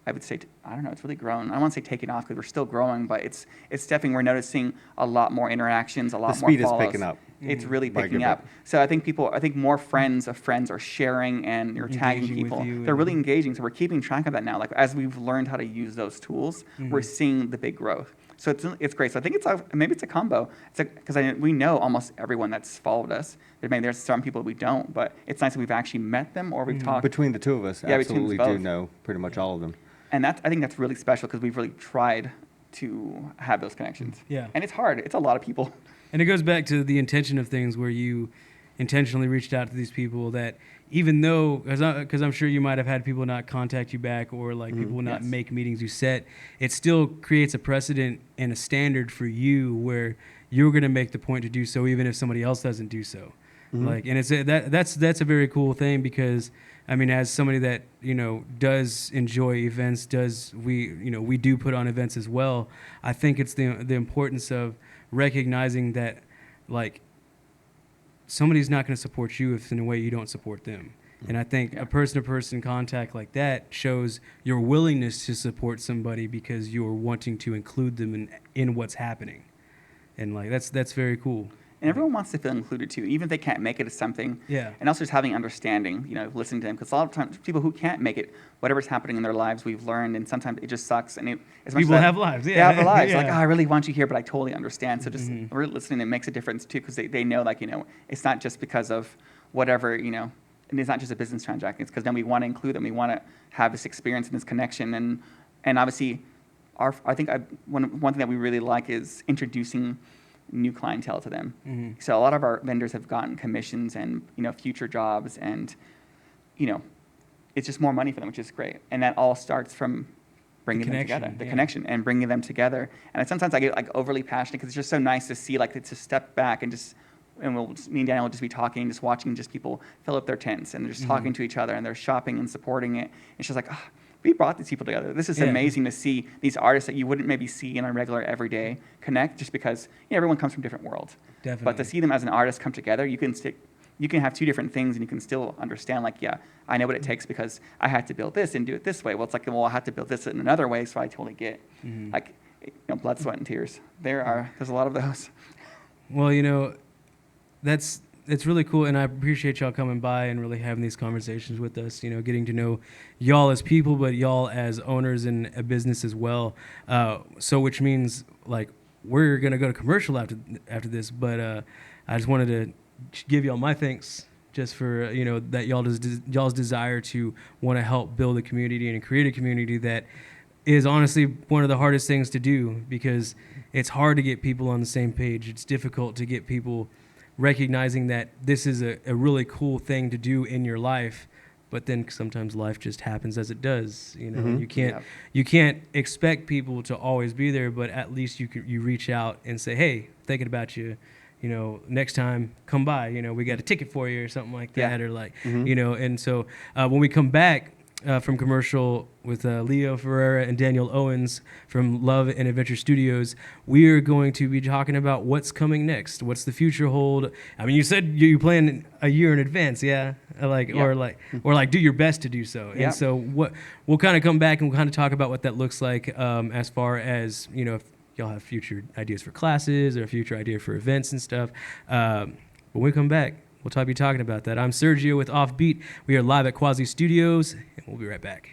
I would say, I don't know, it's really grown. I don't want to say taking off because we're still growing, but it's definitely, we're noticing a lot more interactions, a lot more speed is follows. picking up. It's really By picking good up. bit. So I think more friends of friends are sharing and you're tagging Engaging with people. you They're really and- engaging. So we're keeping track of that now. Like as we've learned how to use those tools, we're seeing the big growth. So it's great. So I think maybe it's a combo. Because we know almost everyone that's followed us. There's some people we don't, but it's nice that we've actually met them or we've talked. Between the two of us, Yeah, between us absolutely do both. know pretty much all of them. And I think that's really special because we've really tried to have those connections. Yeah. And it's hard. It's a lot of people. And it goes back to the intention of things where you intentionally reached out to these people that even though, because I'm sure you might have had people not contact you back or like people not Yes. make meetings you set, it still creates a precedent and a standard for you where you're going to make the point to do so even if somebody else doesn't do so. Like, and that's a very cool thing because I mean, as somebody that does enjoy events, we do put on events as well. I think it's the importance of recognizing that, like, somebody's not going to support you if in a way you don't support them. And I think a person-to-person contact like that shows your willingness to support somebody because you're wanting to include them in what's happening. And like that's very cool. And everyone wants to feel included too, even if they can't make it to something. Yeah. And also just having understanding, listening to them. Because a lot of times, people who can't make it, whatever's happening in their lives, we've learned, and sometimes it just sucks. And as much People as have lives, They yeah. have lives. Yeah. Like, I really want you here, but I totally understand. So just really listening, it makes a difference too, because they know, like, it's not just because of whatever, and it's not just a business transaction. It's because then we want to include them. We want to have this experience and this connection. And obviously, I think one thing that we really like is introducing new clientele to them. So a lot of our vendors have gotten commissions and future jobs, and it's just more money for them, which is great. And that all starts from bringing them together, the connection, and bringing them together. And sometimes I get like overly passionate because it's just so nice to see, like, it's a step back and me and Daniel will just be talking, just watching just people fill up their tents, and they're just talking to each other, and they're shopping and supporting it. It's just like, we brought these people together. This is amazing to see these artists that you wouldn't maybe see in a regular everyday connect, just because everyone comes from different worlds. Definitely. But to see them as an artist come together, you can have two different things, and you can still understand, like, I know what it takes because I had to build this and do it this way. Well, it's like, I had to build this in another way, so I totally get, like, blood, sweat, and tears. There's a lot of those. Well, it's really cool, and I appreciate y'all coming by and really having these conversations with us, getting to know y'all as people, but y'all as owners in a business as well. So which means, like, we're going to go to commercial after this, but I just wanted to give y'all my thanks just for, that y'all's desire to want to help build a community and create a community that is honestly one of the hardest things to do, because it's hard to get people on the same page. It's difficult to get people recognizing that this is a really cool thing to do in your life, but then sometimes life just happens as it does. You can't expect people to always be there, but at least you reach out and say, hey, thinking about you, next time come by, we got a ticket for you or something like that, or like, and so when we come back from commercial with Leo Ferreira and Daniel Owens from Love and Adventure Studios, we are going to be talking about what's coming next. What's the future hold? I mean, you said you plan a year in advance, or do your best to do so. Yeah. And so we'll kind of come back and we'll kind of talk about what that looks like as far as, if y'all have future ideas for classes or a future idea for events and stuff. When we come back, we'll be talking about that. I'm Sergio with Offbeat. We are live at Quasi Studios, and we'll be right back.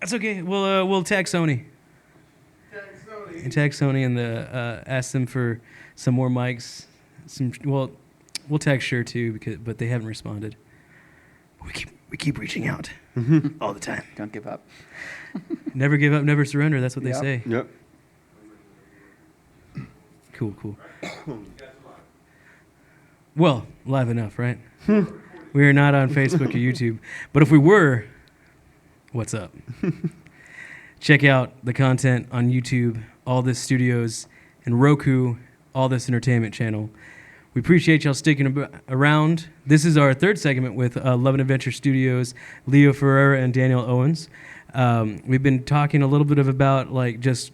That's okay. We'll tag Sony. Tag Sony and ask them for some more mics. We'll tag Sure too but they haven't responded. We keep reaching out all the time. Don't give up. Never give up, never surrender. That's what they say. Yep. Cool. Well, live enough, right? We are not on Facebook or YouTube, but if we were, what's up? Check out the content on YouTube, All This Studios, and Roku, All This Entertainment channel. We appreciate y'all sticking around. This is our third segment with Love and Adventure Studios, Leo Ferreira and Daniel Owens. We've been talking a little bit about like just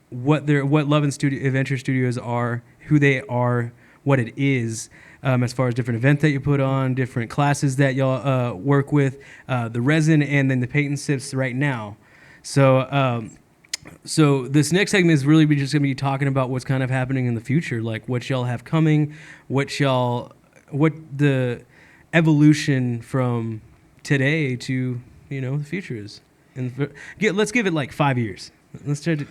what Love and Adventure Studios are, who they are, what it is, as far as different events that you put on, different classes that y'all work with, the resin, and then the paint and sips right now. So this next segment is really just going to be talking about what's kind of happening in the future, like what y'all have coming, what the evolution from today to the future is. And let's give it like 5 years. Let's try to.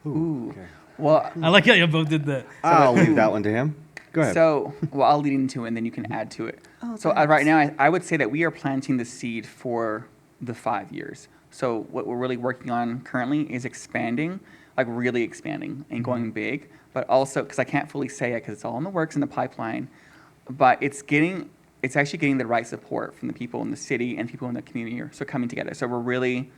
Ooh. Okay. Well, I like how you both did that. I'll leave that one to him. Go ahead. So, I'll lead into it, and then you can add to it. Right now, I would say that we are planting the seed for the 5 years. So what we're really working on currently is expanding, like really expanding and going big, but also, because I can't fully say it because it's all in the works in the pipeline, but it's actually getting the right support from the people in the city and people in the community. So coming together. So we're really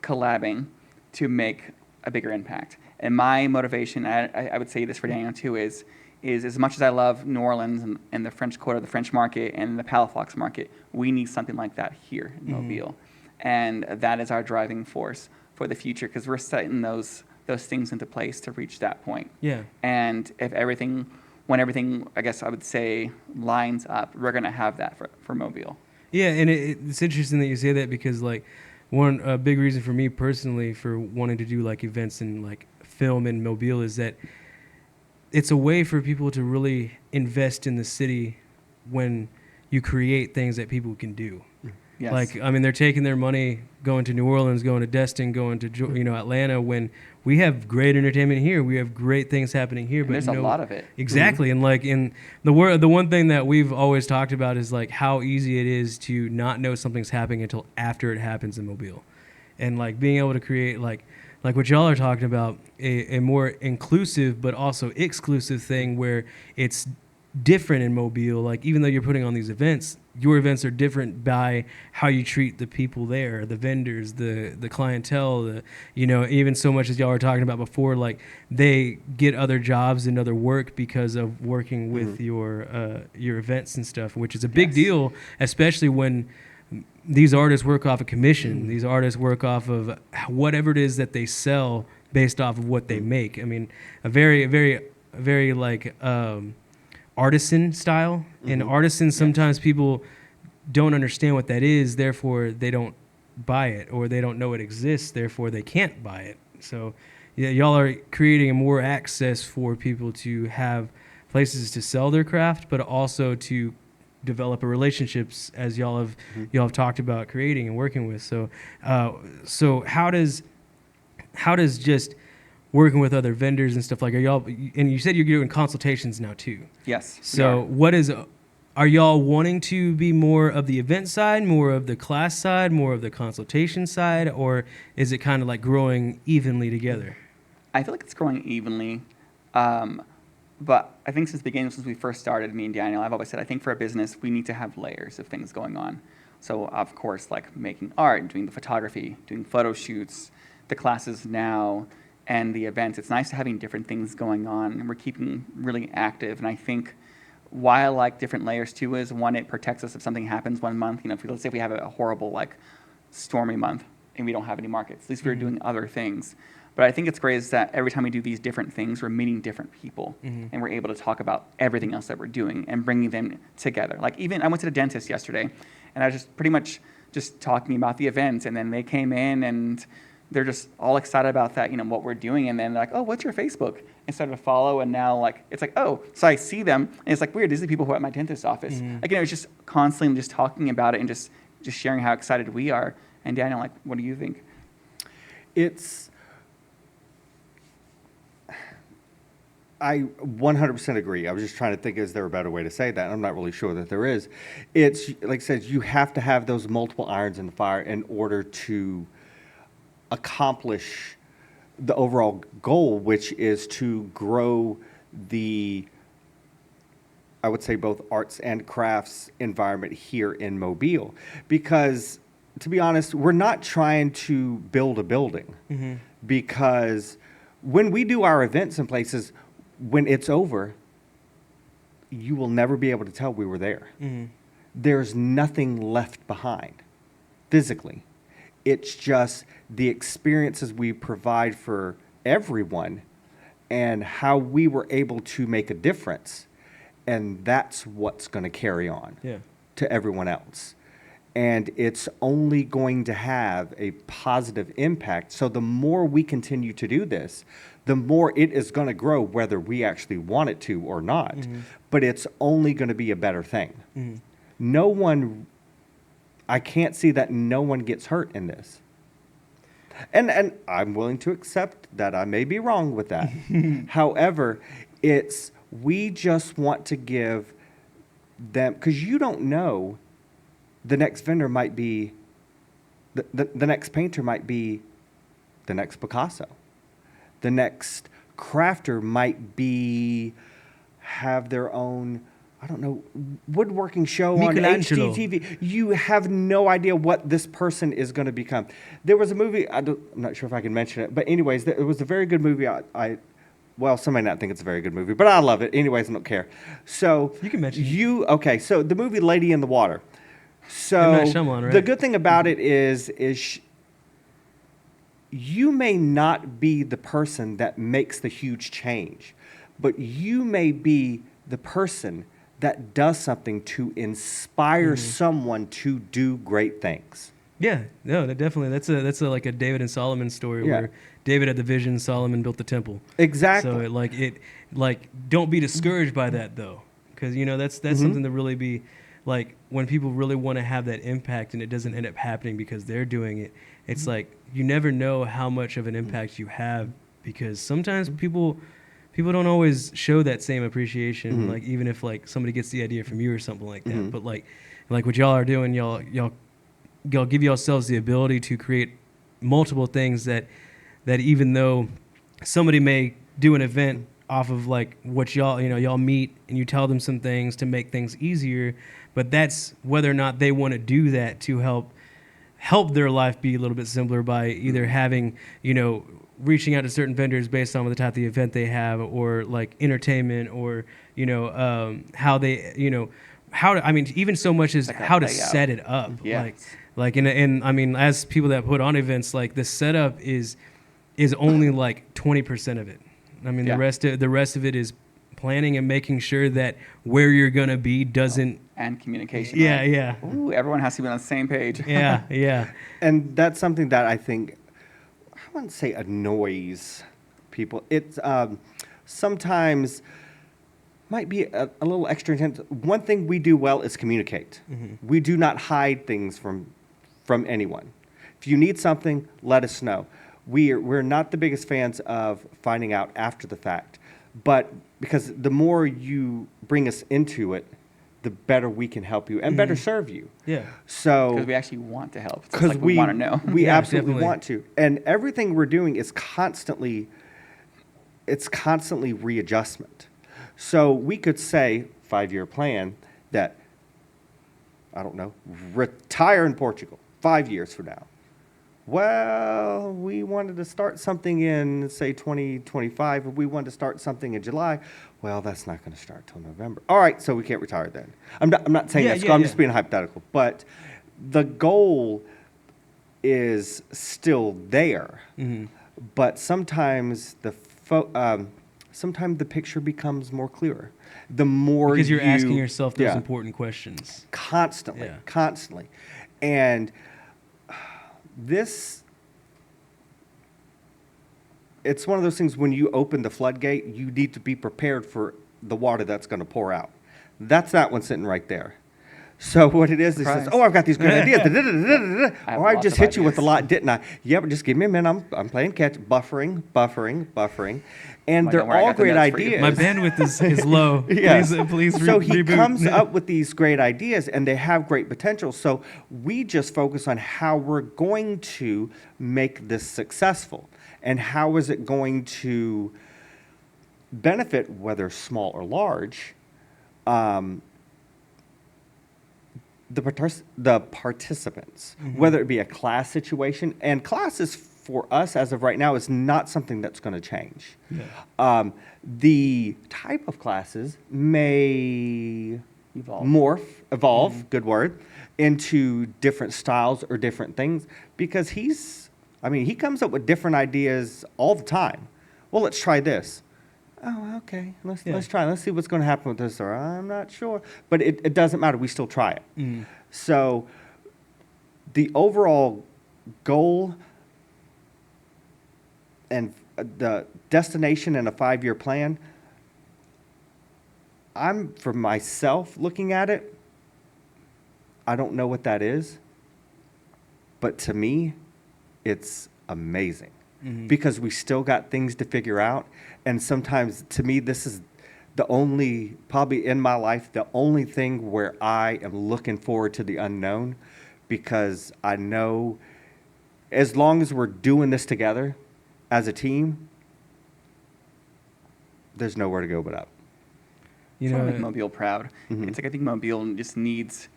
collabing to make a bigger impact. And my motivation, I would say this for Daniel too, is as much as I love New Orleans and the French Quarter, the French market, and the Palafox market, we need something like that here in Mobile. And that is our driving force for the future because we're setting those things into place to reach that point. Yeah. And when everything, I guess I would say, lines up, we're going to have that for Mobile. Yeah, and it's interesting that you say that because like a big reason for me personally for wanting to do like events and like film in Mobile is that it's a way for people to really invest in the city when you create things that people can do. Yes. Like, I mean, they're taking their money, going to New Orleans, going to Destin, going to Atlanta. When we have great entertainment here, we have great things happening here. And there's a lot of it. Exactly, and like in the one thing that we've always talked about is like how easy it is to not know something's happening until after it happens in Mobile, and like being able to create like what y'all are talking about, a more inclusive but also exclusive thing where it's different in Mobile. Like even though you're putting on these events, your events are different by how you treat the people there, the vendors, the clientele, even so much as y'all were talking about before, like they get other jobs and other work because of working with your events and stuff, which is a big deal, especially when these artists work off a commission. These artists work off of whatever it is that they sell based off of what they make. I mean, a very, very, very like artisan style. And artisan, sometimes people don't understand what that is, therefore they don't buy it, or they don't know it exists, therefore they can't buy it. So yeah, y'all are creating more access for people to have places to sell their craft, but also to develop relationships as y'all have talked about creating and working with. So how does just working with other vendors and stuff, like, are y'all, and you said you're doing consultations now too. Yes. So are y'all wanting to be more of the event side, more of the class side, more of the consultation side, or is it kind of like growing evenly together? I feel like it's growing evenly. But I think since the beginning, since we first started, me and Daniel, I've always said, I think for a business, we need to have layers of things going on. So of course, like making art, doing the photography, doing photo shoots, the classes now, and the events. It's nice to having different things going on, and we're keeping really active. And I think why I like different layers too is, one, it protects us if something happens one month. Let's say if we have a horrible, like, stormy month and we don't have any markets, at least we're doing other things. But I think it's great is that every time we do these different things, we're meeting different people, and we're able to talk about everything else that we're doing and bringing them together. Like, even I went to the dentist yesterday, and I was just pretty much just talking about the events, and then they came in and they're just all excited about that, what we're doing. And then they're like, oh, what's your Facebook? And started to follow. And now, like, it's like, oh, so I see them. And it's like weird. These are the people who are at my dentist's office. Again, it was just constantly just talking about it and just sharing how excited we are. And Daniel, like, what do you think? I 100% agree. I was just trying to think, is there a better way to say that? I'm not really sure that there is. It's, like I said, you have to have those multiple irons in the fire in order to accomplish the overall goal, which is to grow the, I would say, both arts and crafts environment here in Mobile. Because, to be honest, we're not trying to build a building. Because when we do our events in places, when it's over, you will never be able to tell we were there. There's nothing left behind physically. It's just the experiences we provide for everyone and how we were able to make a difference. And that's what's going to carry on to everyone else. And it's only going to have a positive impact. So the more we continue to do this, the more it is going to grow, whether we actually want it to or not. But it's only going to be a better thing. No one, I can't see that no one gets hurt in this. And I'm willing to accept that I may be wrong with that. However, we just want to give them, because you don't know, the next vendor might be, the next painter might be the next Picasso. The next crafter might have their own, I don't know, woodworking show on HGTV. You have no idea what this person is going to become. There was a movie, I'm not sure if I can mention it, but anyways, it was a very good movie. Well, some may not think it's a very good movie, but I love it. Anyways, I don't care. So you can mention it. Okay, so the movie Lady in the Water. So M. Night Shyamalan, right? The good thing about it is you may not be the person that makes the huge change, but you may be the person that does something to inspire someone to do great things. Yeah, no, definitely. That's like a David and Solomon story where David had the vision, Solomon built the temple. Exactly. So don't be discouraged by that though, because that's something to really be like when people really want to have that impact and it doesn't end up happening because they're doing it. It's like you never know how much of an impact you have because sometimes people don't always show that same appreciation. Like even if like somebody gets the idea from you or something like that. But like what y'all are doing, y'all give yourselves the ability to create multiple things that even though somebody may do an event off of like what y'all meet and you tell them some things to make things easier, but that's whether or not they want to do that to help their life be a little bit simpler by either having, reaching out to certain vendors based on the type of the event they have or like entertainment or, how they, even so much as how to set it up. Yeah. Like, and I mean, as people that put on events, like the setup is only like 20% of it. I mean, the rest of it is planning and making sure that where you're going to be doesn't. And communication. Yeah, right? yeah. Ooh, everyone has to be on the same page. Yeah, yeah. And that's something that I think, I wouldn't say annoys people. It's sometimes might be a little extra intense. One thing we do well is communicate. We do not hide things from anyone. If you need something, let us know. We're not the biggest fans of finding out after the fact, but because the more you bring us into it, the better we can help you and better serve you. Yeah. So because we actually want to help. Because we want to know. We absolutely definitely. want to. And everything we're doing is constantly readjustment. So we could say 5-year plan that, I don't know, retire in Portugal 5 years from now. Well, we wanted to start something in, say, 2025, or we wanted to start something in July. Well, that's not going to start till November. All right, so we can't retire then. I'm not saying that, I'm just being hypothetical. But the goal is still there. But sometimes sometimes the picture becomes more clearer. The more because you're asking yourself those important questions. Constantly. And it's one of those things when you open the floodgate, you need to be prepared for the water that's going to pour out. That's that one sitting right there. So what it is says, Surprise. oh, I've got these great ideas. I have Or I lots just of hit you with a ideas. lot, didn't I? Yeah, but just give me a minute. I'm playing catch, buffering. And Like, they're don't worry, I all got the great notes for you. ideas. My bandwidth is low. Yes. Please So he reboot. comes up with these great ideas and they have great potential. So we just focus on how we're going to make this successful and how is it going to benefit, whether small or large, the participants, whether it be a class situation. And classes for us as of right now is not something that's going to change. The type of classes may evolve, good word, into different styles or different things because he comes up with different ideas all the time. Well, let's try this. Oh, okay. Let's try. Let's see what's going to happen with this. Or I'm not sure, but it doesn't matter. We still try it. So the overall goal and the destination and a 5-year plan. I'm for myself looking at it. I don't know what that is, but to me, it's amazing. Because we still got things to figure out. And sometimes, to me, this is the only, probably in my life, the only thing where I am looking forward to the unknown because I know as long as we're doing this together as a team, there's nowhere to go but up. You I know, want to make Mobile proud. It's like I think Mobile just needs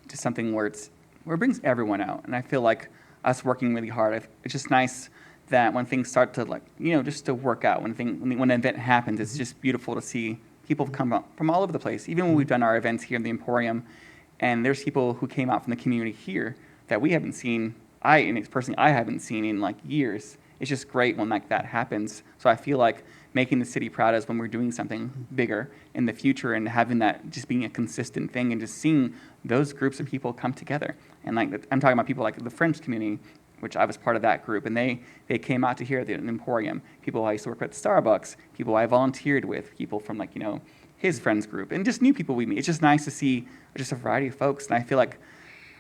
just something where it brings everyone out. And I feel like us working really hard, it's just nice that when things start to just to work out, when an event happens, it's just beautiful to see people come up from all over the place. Even when we've done our events here in the Emporium, and there's people who came out from the community here that we haven't seen. I haven't seen in like years. It's just great when like that happens. So I feel like making the city proud is when we're doing something bigger in the future and having that just being a consistent thing and just seeing those groups of people come together. And like I'm talking about people like the French community, which I was part of that group, and they came out to here at the Emporium. People I used to work with at Starbucks, people I volunteered with, people from his friends group, and just new people we meet. It's just nice to see just a variety of folks, and I feel like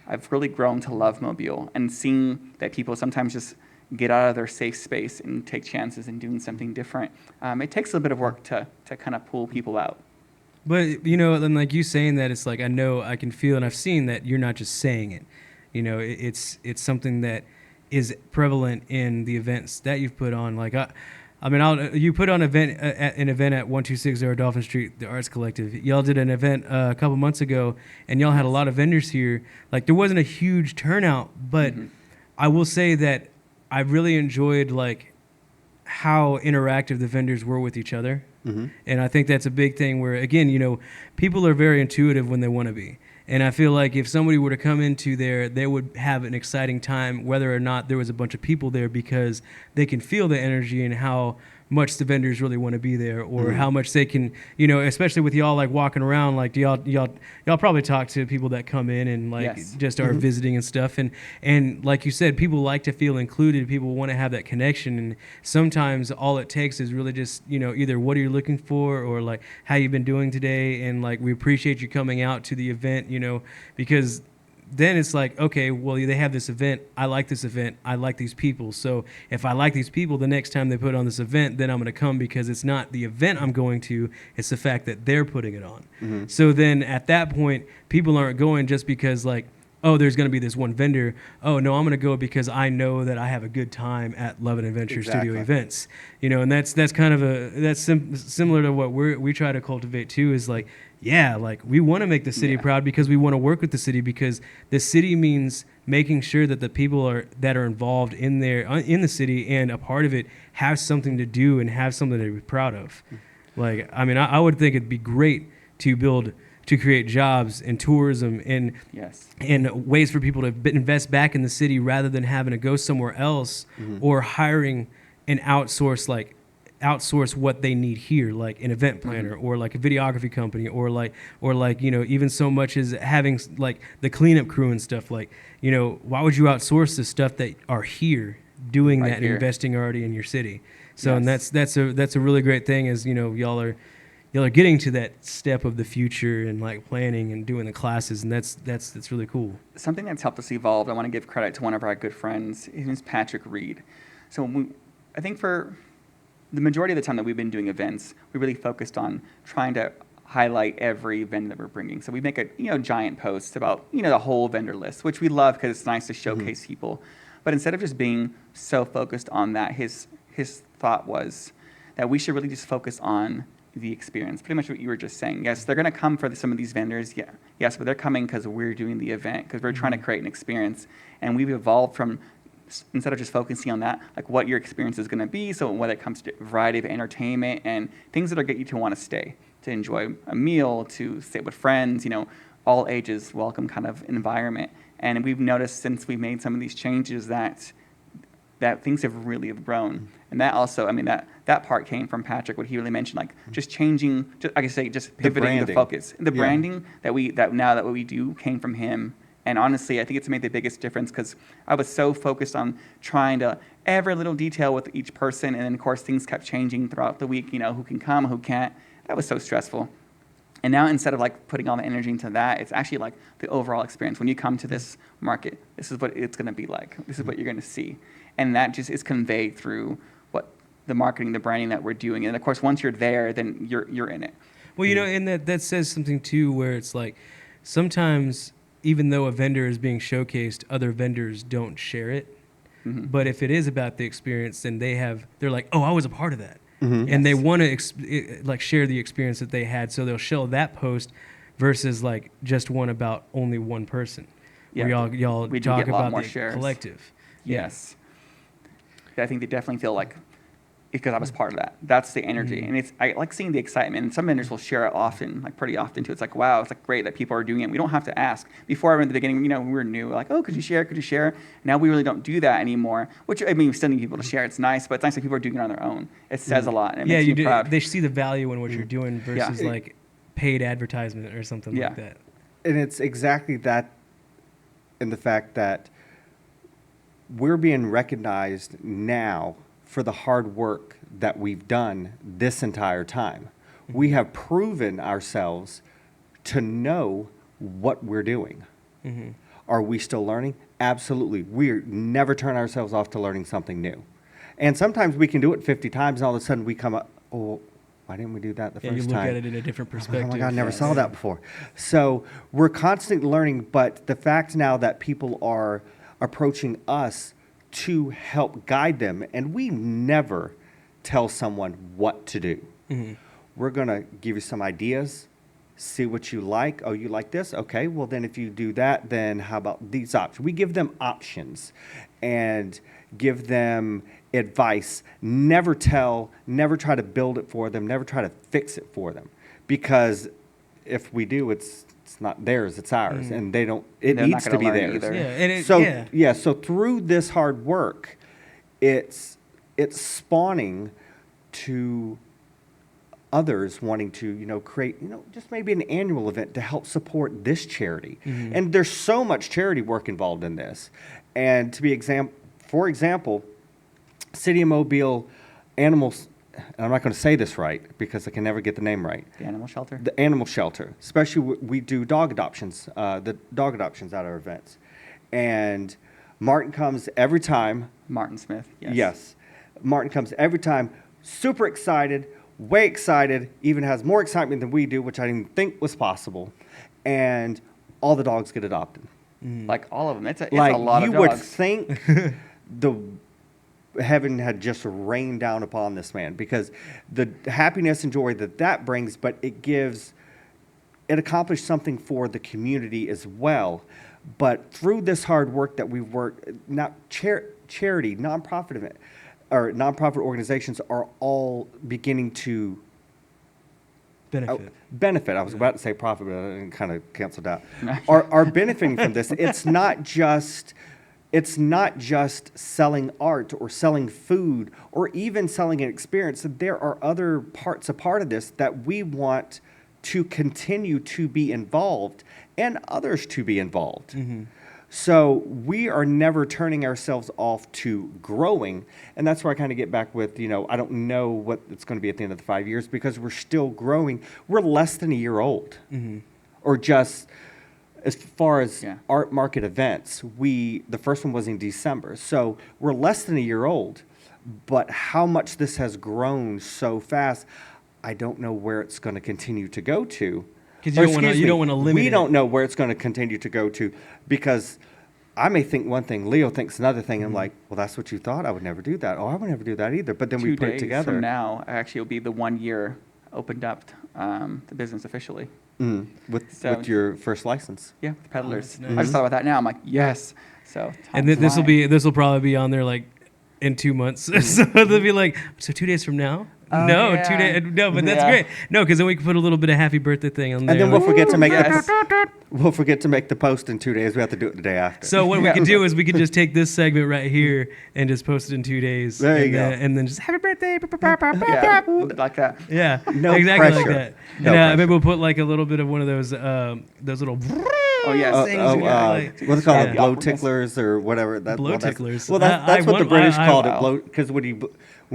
I've really grown to love Mobile and seeing that people sometimes just get out of their safe space and take chances in doing something different. It takes a little bit of work to kind of pull people out. but then like you saying that, it's like I know I can feel and I've seen that you're not just saying it. It's something that is prevalent in the events that you've put on. Like you put on an event at 1260 Dolphin Street, the Arts Collective. Y'all did an event a couple months ago, and y'all had a lot of vendors here. Like there wasn't a huge turnout, but I will say that I really enjoyed like how interactive the vendors were with each other. And I think that's a big thing where, again, people are very intuitive when they want to be. And I feel like if somebody were to come into there, they would have an exciting time, whether or not there was a bunch of people there, because they can feel the energy and how much the vendors really want to be there, or how much they can, especially with y'all like walking around, like y'all probably talk to people that come in and like just are visiting and stuff. And like you said, people like to feel included. People want to have that connection. And sometimes all it takes is really just, either what are you looking for or like how you've been doing today. And like, we appreciate you coming out to the event, because then it's like, okay, well, they have this event. I like this event. I like these people. So if I like these people, the next time they put on this event, then I'm going to come because it's not the event I'm going to. It's the fact that they're putting it on. So then at that point, people aren't going just because like, oh, there's going to be this one vendor. Oh, no, I'm going to go because I know that I have a good time at Love and Adventure Studio events. And that's kind of similar to what we try to cultivate too, is like, yeah, like we want to make the city proud because we want to work with the city, because the city means making sure that the people that are involved in the city and a part of it have something to do and have something to be proud of. Like, I mean, I would think it'd be great to create jobs and tourism and ways for people to invest back in the city rather than having to go somewhere else or hiring an outsource what they need here, like an event planner or like a videography company or like even so much as having like the cleanup crew and stuff. Like, why would you outsource the stuff that are here doing that and investing already in your city? So and that's a really great thing, is y'all are y'all are getting to that step of the future and like planning and doing the classes, and that's really cool. Something that's helped us evolve, I want to give credit to one of our good friends. His name's Patrick Reed. So I think for the majority of the time that we've been doing events, we really focused on trying to highlight every vendor that we're bringing. So we make a giant post about the whole vendor list, which we love because it's nice to showcase people. But instead of just being so focused on that, his thought was that we should really just focus on the experience. Pretty much what you were just saying. Yes, they're going to come for some of these vendors. Yeah, yes, but they're coming because we're doing the event, because we're trying to create an experience. And we've evolved from, instead of just focusing on that, like what your experience is going to be. So whether it comes to a variety of entertainment and things that'll get you to want to stay, to enjoy a meal, to sit with friends, all ages welcome kind of environment. And we've noticed since we made some of these changes that things have really grown. And that also, that part came from Patrick, what he really mentioned, like just changing, just pivoting the focus. The branding that what we do came from him. And honestly, I think it's made the biggest difference because I was so focused on trying to every little detail with each person. And then of course things kept changing throughout the week, who can come, who can't. That was so stressful. And now instead of like putting all the energy into that, it's actually like the overall experience. When you come to this market, this is what it's going to be like. This is what you're going to see. And that just is conveyed through what the marketing, the branding that we're doing. And of course, once you're there, then you're in it. Well, and that says something too, where it's like sometimes even though a vendor is being showcased, other vendors don't share it. Mm-hmm. But if it is about the experience, then they're like, oh, I was a part of that. Mm-hmm. And they want to share the experience that they had. So they'll show that post versus like just one about only one person. Yeah, where y'all we talk get a lot about more the shares. Collective. Yes. I think they definitely feel like, because I was part of that. That's the energy. Mm-hmm. And I like seeing the excitement. And some vendors will share it often, like pretty often too. It's like, wow, it's like great that people are doing it. We don't have to ask. Before in the beginning, we were new, like, oh, could you share? Could you share? Now we really don't do that anymore, which, we still need people to share. It's nice, but it's nice that people are doing it on their own. It says a lot, and it makes you proud. They see the value in what you're doing versus like paid advertisement or something like that. And it's exactly that, in the fact that we're being recognized now for the hard work that we've done this entire time. Mm-hmm. We have proven ourselves to know what we're doing. Mm-hmm. Are we still learning? Absolutely. We never turn ourselves off to learning something new. And sometimes we can do it 50 times and all of a sudden we come up, oh, why didn't we do that the first time? You look at it in a different perspective. Oh my God, I never saw that before. So we're constantly learning, but the fact now that people are approaching us to help guide them, and we never tell someone what to do. Mm-hmm. We're going to give you some ideas, see what you like. Oh, you like this? Okay, well then if you do that, then how about these options? We give them options and give them advice. Never try to build it for them, never try to fix it for them. Because if we do, it's not theirs, it's ours, and they're needs to be theirs. So through this hard work, it's spawning to others wanting to create just maybe an annual event to help support this charity. Mm-hmm. And there's so much charity work involved in this. And for example, City of Mobile Animals. I'm not going to say this right because I can never get the name right. The animal shelter? The animal shelter. Especially we do dog adoptions, the dog adoptions at our events. And Martin comes every time. Martin Smith, yes. Yes. Martin comes every time, super excited, way excited, even has more excitement than we do, which I didn't think was possible. And all the dogs get adopted. Like all of them. It's a lot of dogs. You would think heaven had just rained down upon this man, because the happiness and joy that brings, but it accomplished something for the community as well. But through this hard work that we've worked, charity, nonprofit organizations are all beginning to benefit. I was about to say profit, but I kind of canceled out. are benefiting from this. It's not just selling art or selling food or even selling an experience. There are other parts, a part of this that we want to continue to be involved and others to be involved. Mm-hmm. So we are never turning ourselves off to growing. And that's where I kind of get back with, I don't know what it's going to be at the end of the 5 years because we're still growing. We're less than a year old. Or just as far as art market events, the first one was in December. So we're less than a year old. But how much this has grown so fast, I don't know where it's going to continue to go to. Because you don't want to limit We it. don't know where it's going to continue to go to because I may think one thing, Leo thinks another thing. And I'm like, well, that's what you thought. I would never do that. Oh, I would never do that either. But then we 2 put it days together. from now, actually, will be the 1 year opened up the business officially. With your first license. Yeah, the peddlers. nice. I just thought about that now. I'm like, yes. So And time's flying. this will probably be on there like in 2 months. So they'll be like, so 2 days from now? Oh, no, yeah. 2 days. No, but that's Yeah. great. No, because then we can put a little bit of happy birthday thing on there. And then we'll forget to make Yes. we'll forget to make the post in 2 days. We have to do it the day after. So what we can do is we can just take this segment right here and just post it in 2 days. There you and go. And then just happy birthday. Yeah, like that. Yeah, No exactly like pressure. that. No And pressure. maybe we'll put like a little bit of one of those little Oh, yes. things in your, like- what's it called? Yeah. Blow ticklers or whatever. Blow ticklers. Well, that's I what the wonder- British I- called wow. it. Blow, because when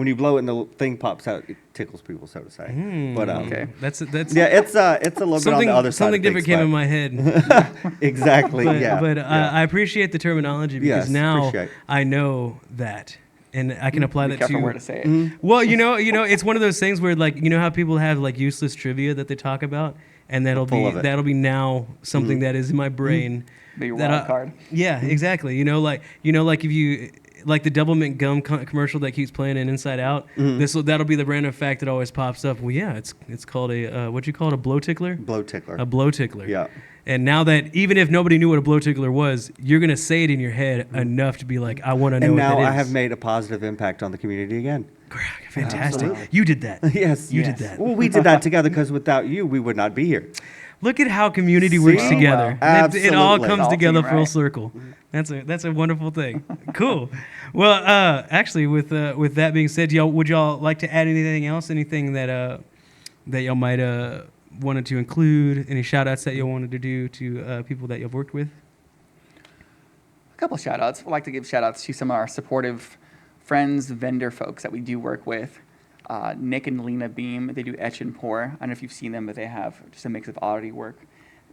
you blow it and the thing pops out, it tickles people, so to say. But Okay. That's yeah, it's a little bit on the other side. something of different things, came in but- my head. Exactly. But, yeah. but yeah. I appreciate the terminology because Yes, now appreciate. I know that. And I can apply Be that careful to where to say it. Well, it's one of those things where like how people have like useless trivia that they talk about, and Full of it. that'll be now something that is in my brain. Be your that wild I- card. Yeah, exactly. Like if you like the double mint gum commercial that keeps playing in Inside Out. That'll be the random fact that always pops up. Well, yeah, it's called a what you call it, a blow tickler. Blow tickler. A blow tickler. Yeah. And now that even if nobody knew what a blow tickler was, you're gonna say it in your head enough to be like, I want to know And what now that is. I have made a positive impact on the community again. Fantastic. Absolutely. You did that. Yes. You did that. Well, we did that together because without you, we would not be here. Look at how community works See? together. Wow. It all Absolutely. comes All together team, full right? circle. That's a wonderful thing. Cool. Well, actually, with that being said, would y'all like to add anything else? Anything that y'all might wanted to include? Any shout outs that y'all wanted to do to people that you've worked with? A couple of shout outs. I'd like to give shout outs to some of our supportive friends, vendor folks that we do work with. Nick and Lena Beam, they do etch and pour. I don't know if you've seen them, but they have just a mix of oddity work.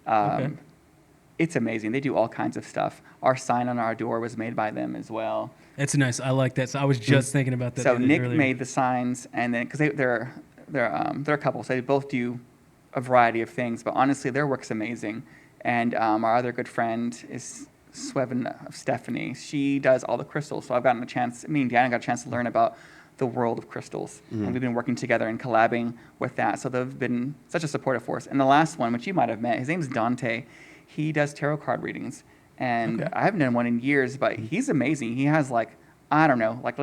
Okay. It's amazing. They do all kinds of stuff. Our sign on our door was made by them as well. That's nice. I like that. So I was just thinking about that. So Nick earlier. made the signs, and then because they're a couple, so they both do a variety of things. But honestly, their work's amazing. And our other good friend is Swevin of Stephanie. She does all the crystals. So me and Daniel got a chance to learn about the world of crystals, and we've been working together and collabing with that. So they've been such a supportive force. And the last one, which you might have met, his name's Dante. He does tarot card readings, and I haven't done one in years, but he's amazing. He has let's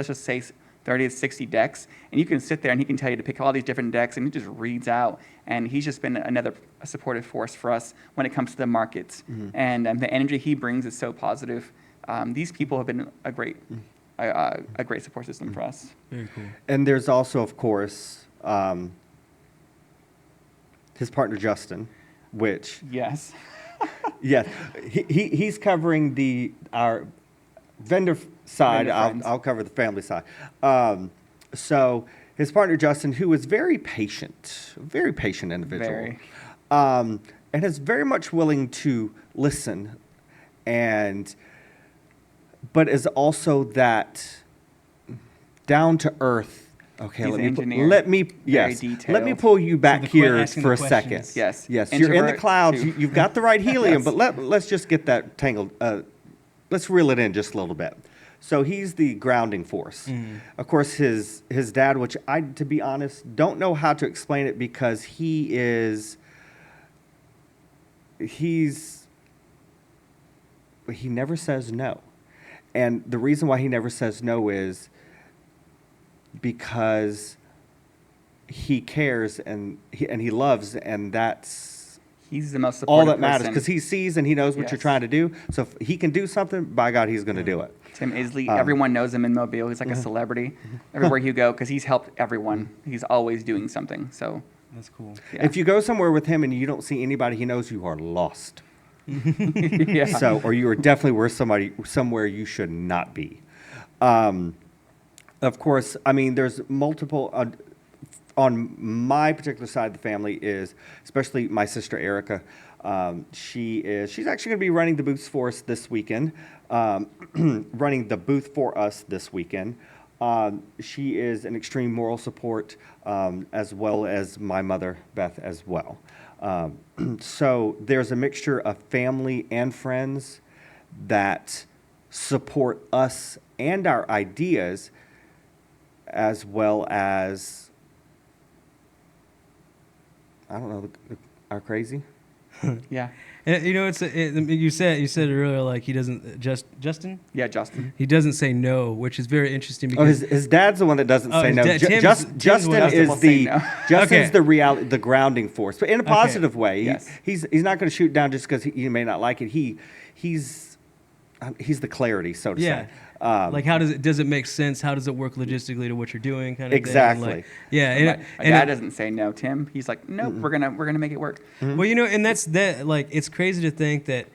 just say 30 to 60 decks, and you can sit there and he can tell you to pick all these different decks, and he just reads out. And he's just been a supportive force for us when it comes to the markets. And the energy he brings is so positive. These people have been a great support system for us. Very cool. And there's also, of course, his partner Justin, which Yes. yeah, he's covering our vendor side. Vendor friends. I'll cover the family side. So his partner Justin, who is very patient individual, Very. and is very much willing to listen, but is also that down to earth. Okay, He's an engineer. let me Very let me detailed. pull you back the here asking for a the second. questions. Yes. Yes, you're in the Introvert, clouds. too. You've got the right helium, Yes. but let's just get that tangled. Let's reel it in just a little bit. So he's the grounding force. Of course, his dad, which I, to be honest, don't know how to explain it because he never says no. And the reason why he never says no is because he cares and he loves, and that's He's the most all supportive that matters, person. because he sees and he knows what you're Yes. trying to do. So if he can do something, by God, he's going to do it. Tim Isley, everyone knows him in Mobile. He's like a celebrity everywhere you go because he's helped everyone. He's always doing something. So That's cool. yeah. If you go somewhere with him and you don't see anybody he knows, you are lost. Yeah. So, or you are definitely somewhere you should not be. Of course, I mean, there's multiple. On my particular side of the family is, especially my sister Erica. She's actually going to be running the booths for us this weekend. Running the booth for us this weekend. She is an extreme moral support, as well as my mother Beth as well. So there's a mixture of family and friends that support us and our ideas, as well as, I don't know, are crazy. Yeah. And, you said it earlier, like he doesn't Justin. Yeah, Justin. He doesn't say no, which is very interesting Oh, because his dad's the one that doesn't say his no. dad- Tim's- Tim's Justin one is will say the no. Justin's Okay. the reality, the grounding force, but in a positive way. Yes. He's not going to shoot down just because he may not like it. He's the clarity, so to Yeah. say. like how does it make sense? How does it work logistically to what you're doing? Kind of Exactly. thing. Like, yeah. My dad doesn't say no, Tim. He's like, nope, we're gonna make it work. Well, and that's that. Like, it's crazy to think that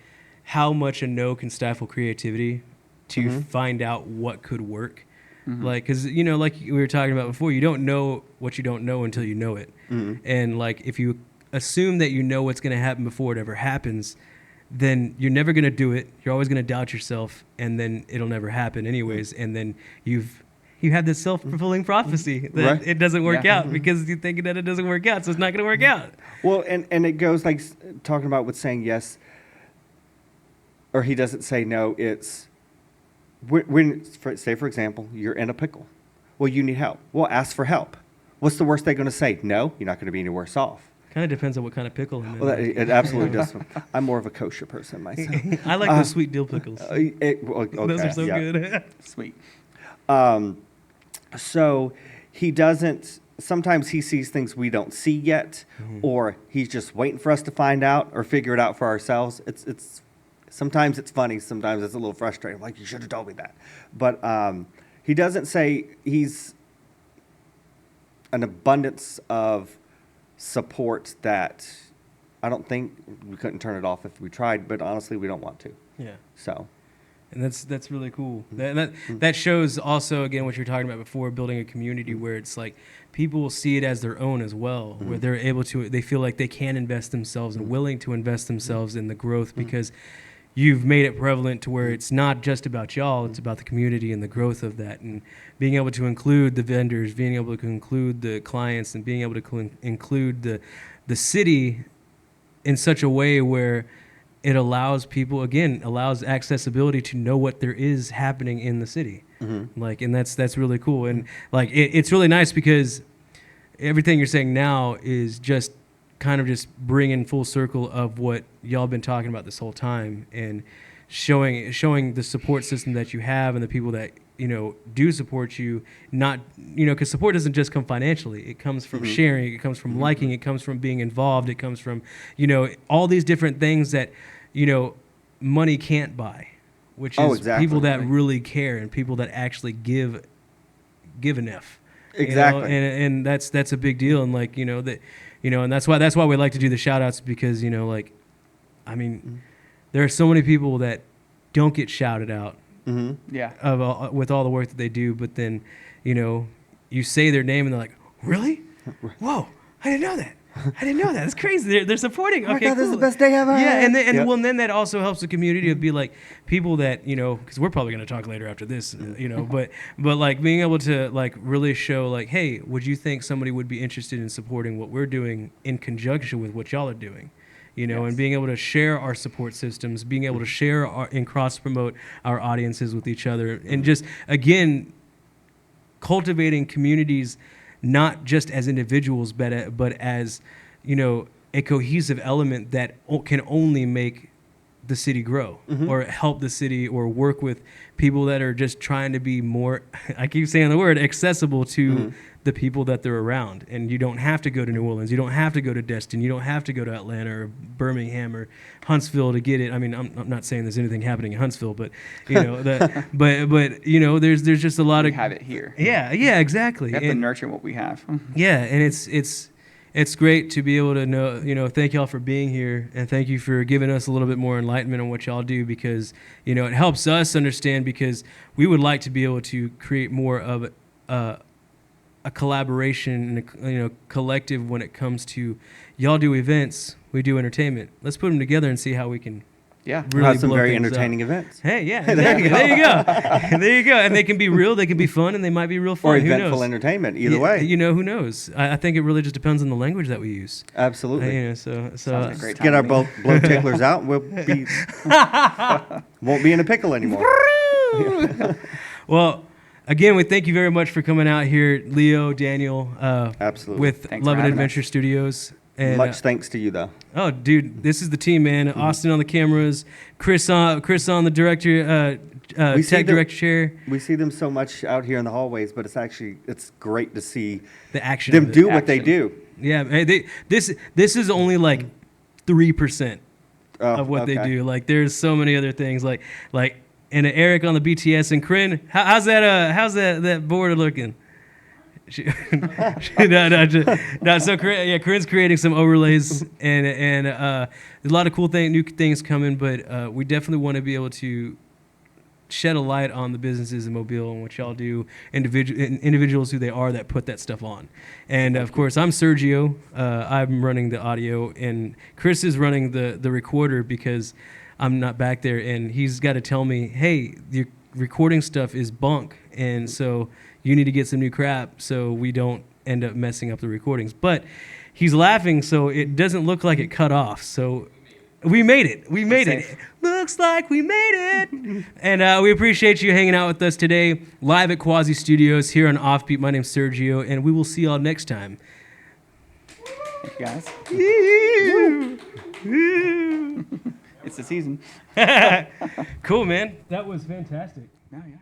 how much a no can stifle creativity to find out what could work. Like, because like we were talking about before, you don't know what you don't know until you know it. And like, if you assume that you know what's going to happen before it ever happens, then you're never going to do it. You're always going to doubt yourself, and then it'll never happen anyways. And then you have this self-fulfilling prophecy that Right. it doesn't work Yeah. out because you think that it doesn't work out, so it's not going to work out. Well, and it goes like talking about with saying yes, or he doesn't say no. It's say for example, you're in a pickle. Well, you need help. Well, ask for help. What's the worst they're going to say? No, you're not going to be any worse off. Kind of depends on what kind of pickle I'm in. Well, it absolutely does. I'm more of a kosher person myself. I like those sweet dill pickles. Okay, Those are so yeah. good. Sweet. So he doesn't. Sometimes he sees things we don't see yet, or he's just waiting for us to find out or figure it out for ourselves. It's sometimes it's funny, sometimes it's a little frustrating. Like, you should have told me that. But he doesn't say. He's an abundance of support that I don't think we couldn't turn it off if we tried, but honestly, we don't want to. Yeah. So. And that's really cool. That shows also, again, what you're talking about before, building a community where it's like people will see it as their own as well, where they're able to, they feel like they can invest themselves and willing to invest themselves in the growth because you've made it prevalent to where it's not just about y'all, it's about the community and the growth of that, and being able to include the vendors, being able to include the clients, and being able to include the city in such a way where it allows people, again, allows accessibility to know what there is happening in the city. Like, and that's really cool. And like, it's really nice because everything you're saying now is just kind of just bringing full circle of what y'all been talking about this whole time, and showing the support system that you have and the people that do support you. Not because support doesn't just come financially. It comes from sharing. It comes from liking. It comes from being involved. It comes from all these different things that money can't buy, which is exactly. people that really care and people that actually give an F. Exactly. And that's a big deal. And like that. And that's why we like to do the shout outs, because, I mean, there are so many people that don't get shouted out Yeah. with all the work that they do. But then, you say their name and they're like, really? Whoa, I didn't know that. It's crazy. They're supporting. Oh my Okay, God, cool. this is the best day ever. Yeah, and Yep. well, then that also helps the community of be like people that because we're probably going to talk later after this, but like being able to like really show like, hey, would you think somebody would be interested in supporting what we're doing in conjunction with what y'all are doing? And being able to share our support systems, being able to share and cross promote our audiences with each other, and just again cultivating communities, not just as individuals, but as a cohesive element that can only make the city grow, or help the city, or work with people that are just trying to be more, I keep saying the word, accessible to the people that they're around. And you don't have to go to New Orleans, you don't have to go to Destin, you don't have to go to Atlanta or Birmingham or Huntsville to get it. I mean, I'm not saying there's anything happening in Huntsville, but there's just a lot We of have it here. yeah, exactly. We have to nurture what we have. Yeah, and it's great to be able to know, thank y'all for being here, and thank you for giving us a little bit more enlightenment on what y'all do, because, it helps us understand, because we would like to be able to create more of a collaboration and a collective when it comes to y'all do events, we do entertainment. Let's put them together and see how we can Yeah. We'll really have some blow very things entertaining up. events. Hey, yeah, There you exactly. There you go. There you go. And they can be real, they can be fun, and they might be real fun. Or Who eventful knows? entertainment, either way. Who knows? I think it really just depends on the language that we use. Absolutely. So Sounds like a great time Get our to me. blow ticklers out, and we'll be won't be in a pickle anymore. Well, again, we thank you very much for coming out here, Leo, Daniel, Absolutely. with Thanks for Love and having Adventure us. Studios. And, Much thanks to you, though. oh, dude, this is the team, man. Austin on the cameras, Chris on the director, We see tech the- director chair. We see them so much out here in the hallways, but it's great to see The action. them of it. do what they Action. do. Yeah, hey, this is only like 3% Oh, of what they okay. do. Like, there's so many other things. Like and Eric on the BTS and Corinne. How's that board looking? So Corinne's creating some overlays and a lot of cool new things coming. But we definitely want to be able to shed a light on the businesses in Mobile and what y'all do, individuals who they are that put that stuff on. And of course, I'm Sergio. I'm running the audio, and Chris is running the recorder because I'm not back there, and he's got to tell me, hey, your recording stuff is bunk, and so you need to get some new crap so we don't end up messing up the recordings. But he's laughing, so it doesn't look like it cut off. So we made it. We made it. Looks like we made it. And we appreciate you hanging out with us today, live at Quasi Studios here on Offbeat. My name's Sergio, and we will see y'all next time. Thank you, guys. It's the season. Cool, man. That was fantastic. No, yeah.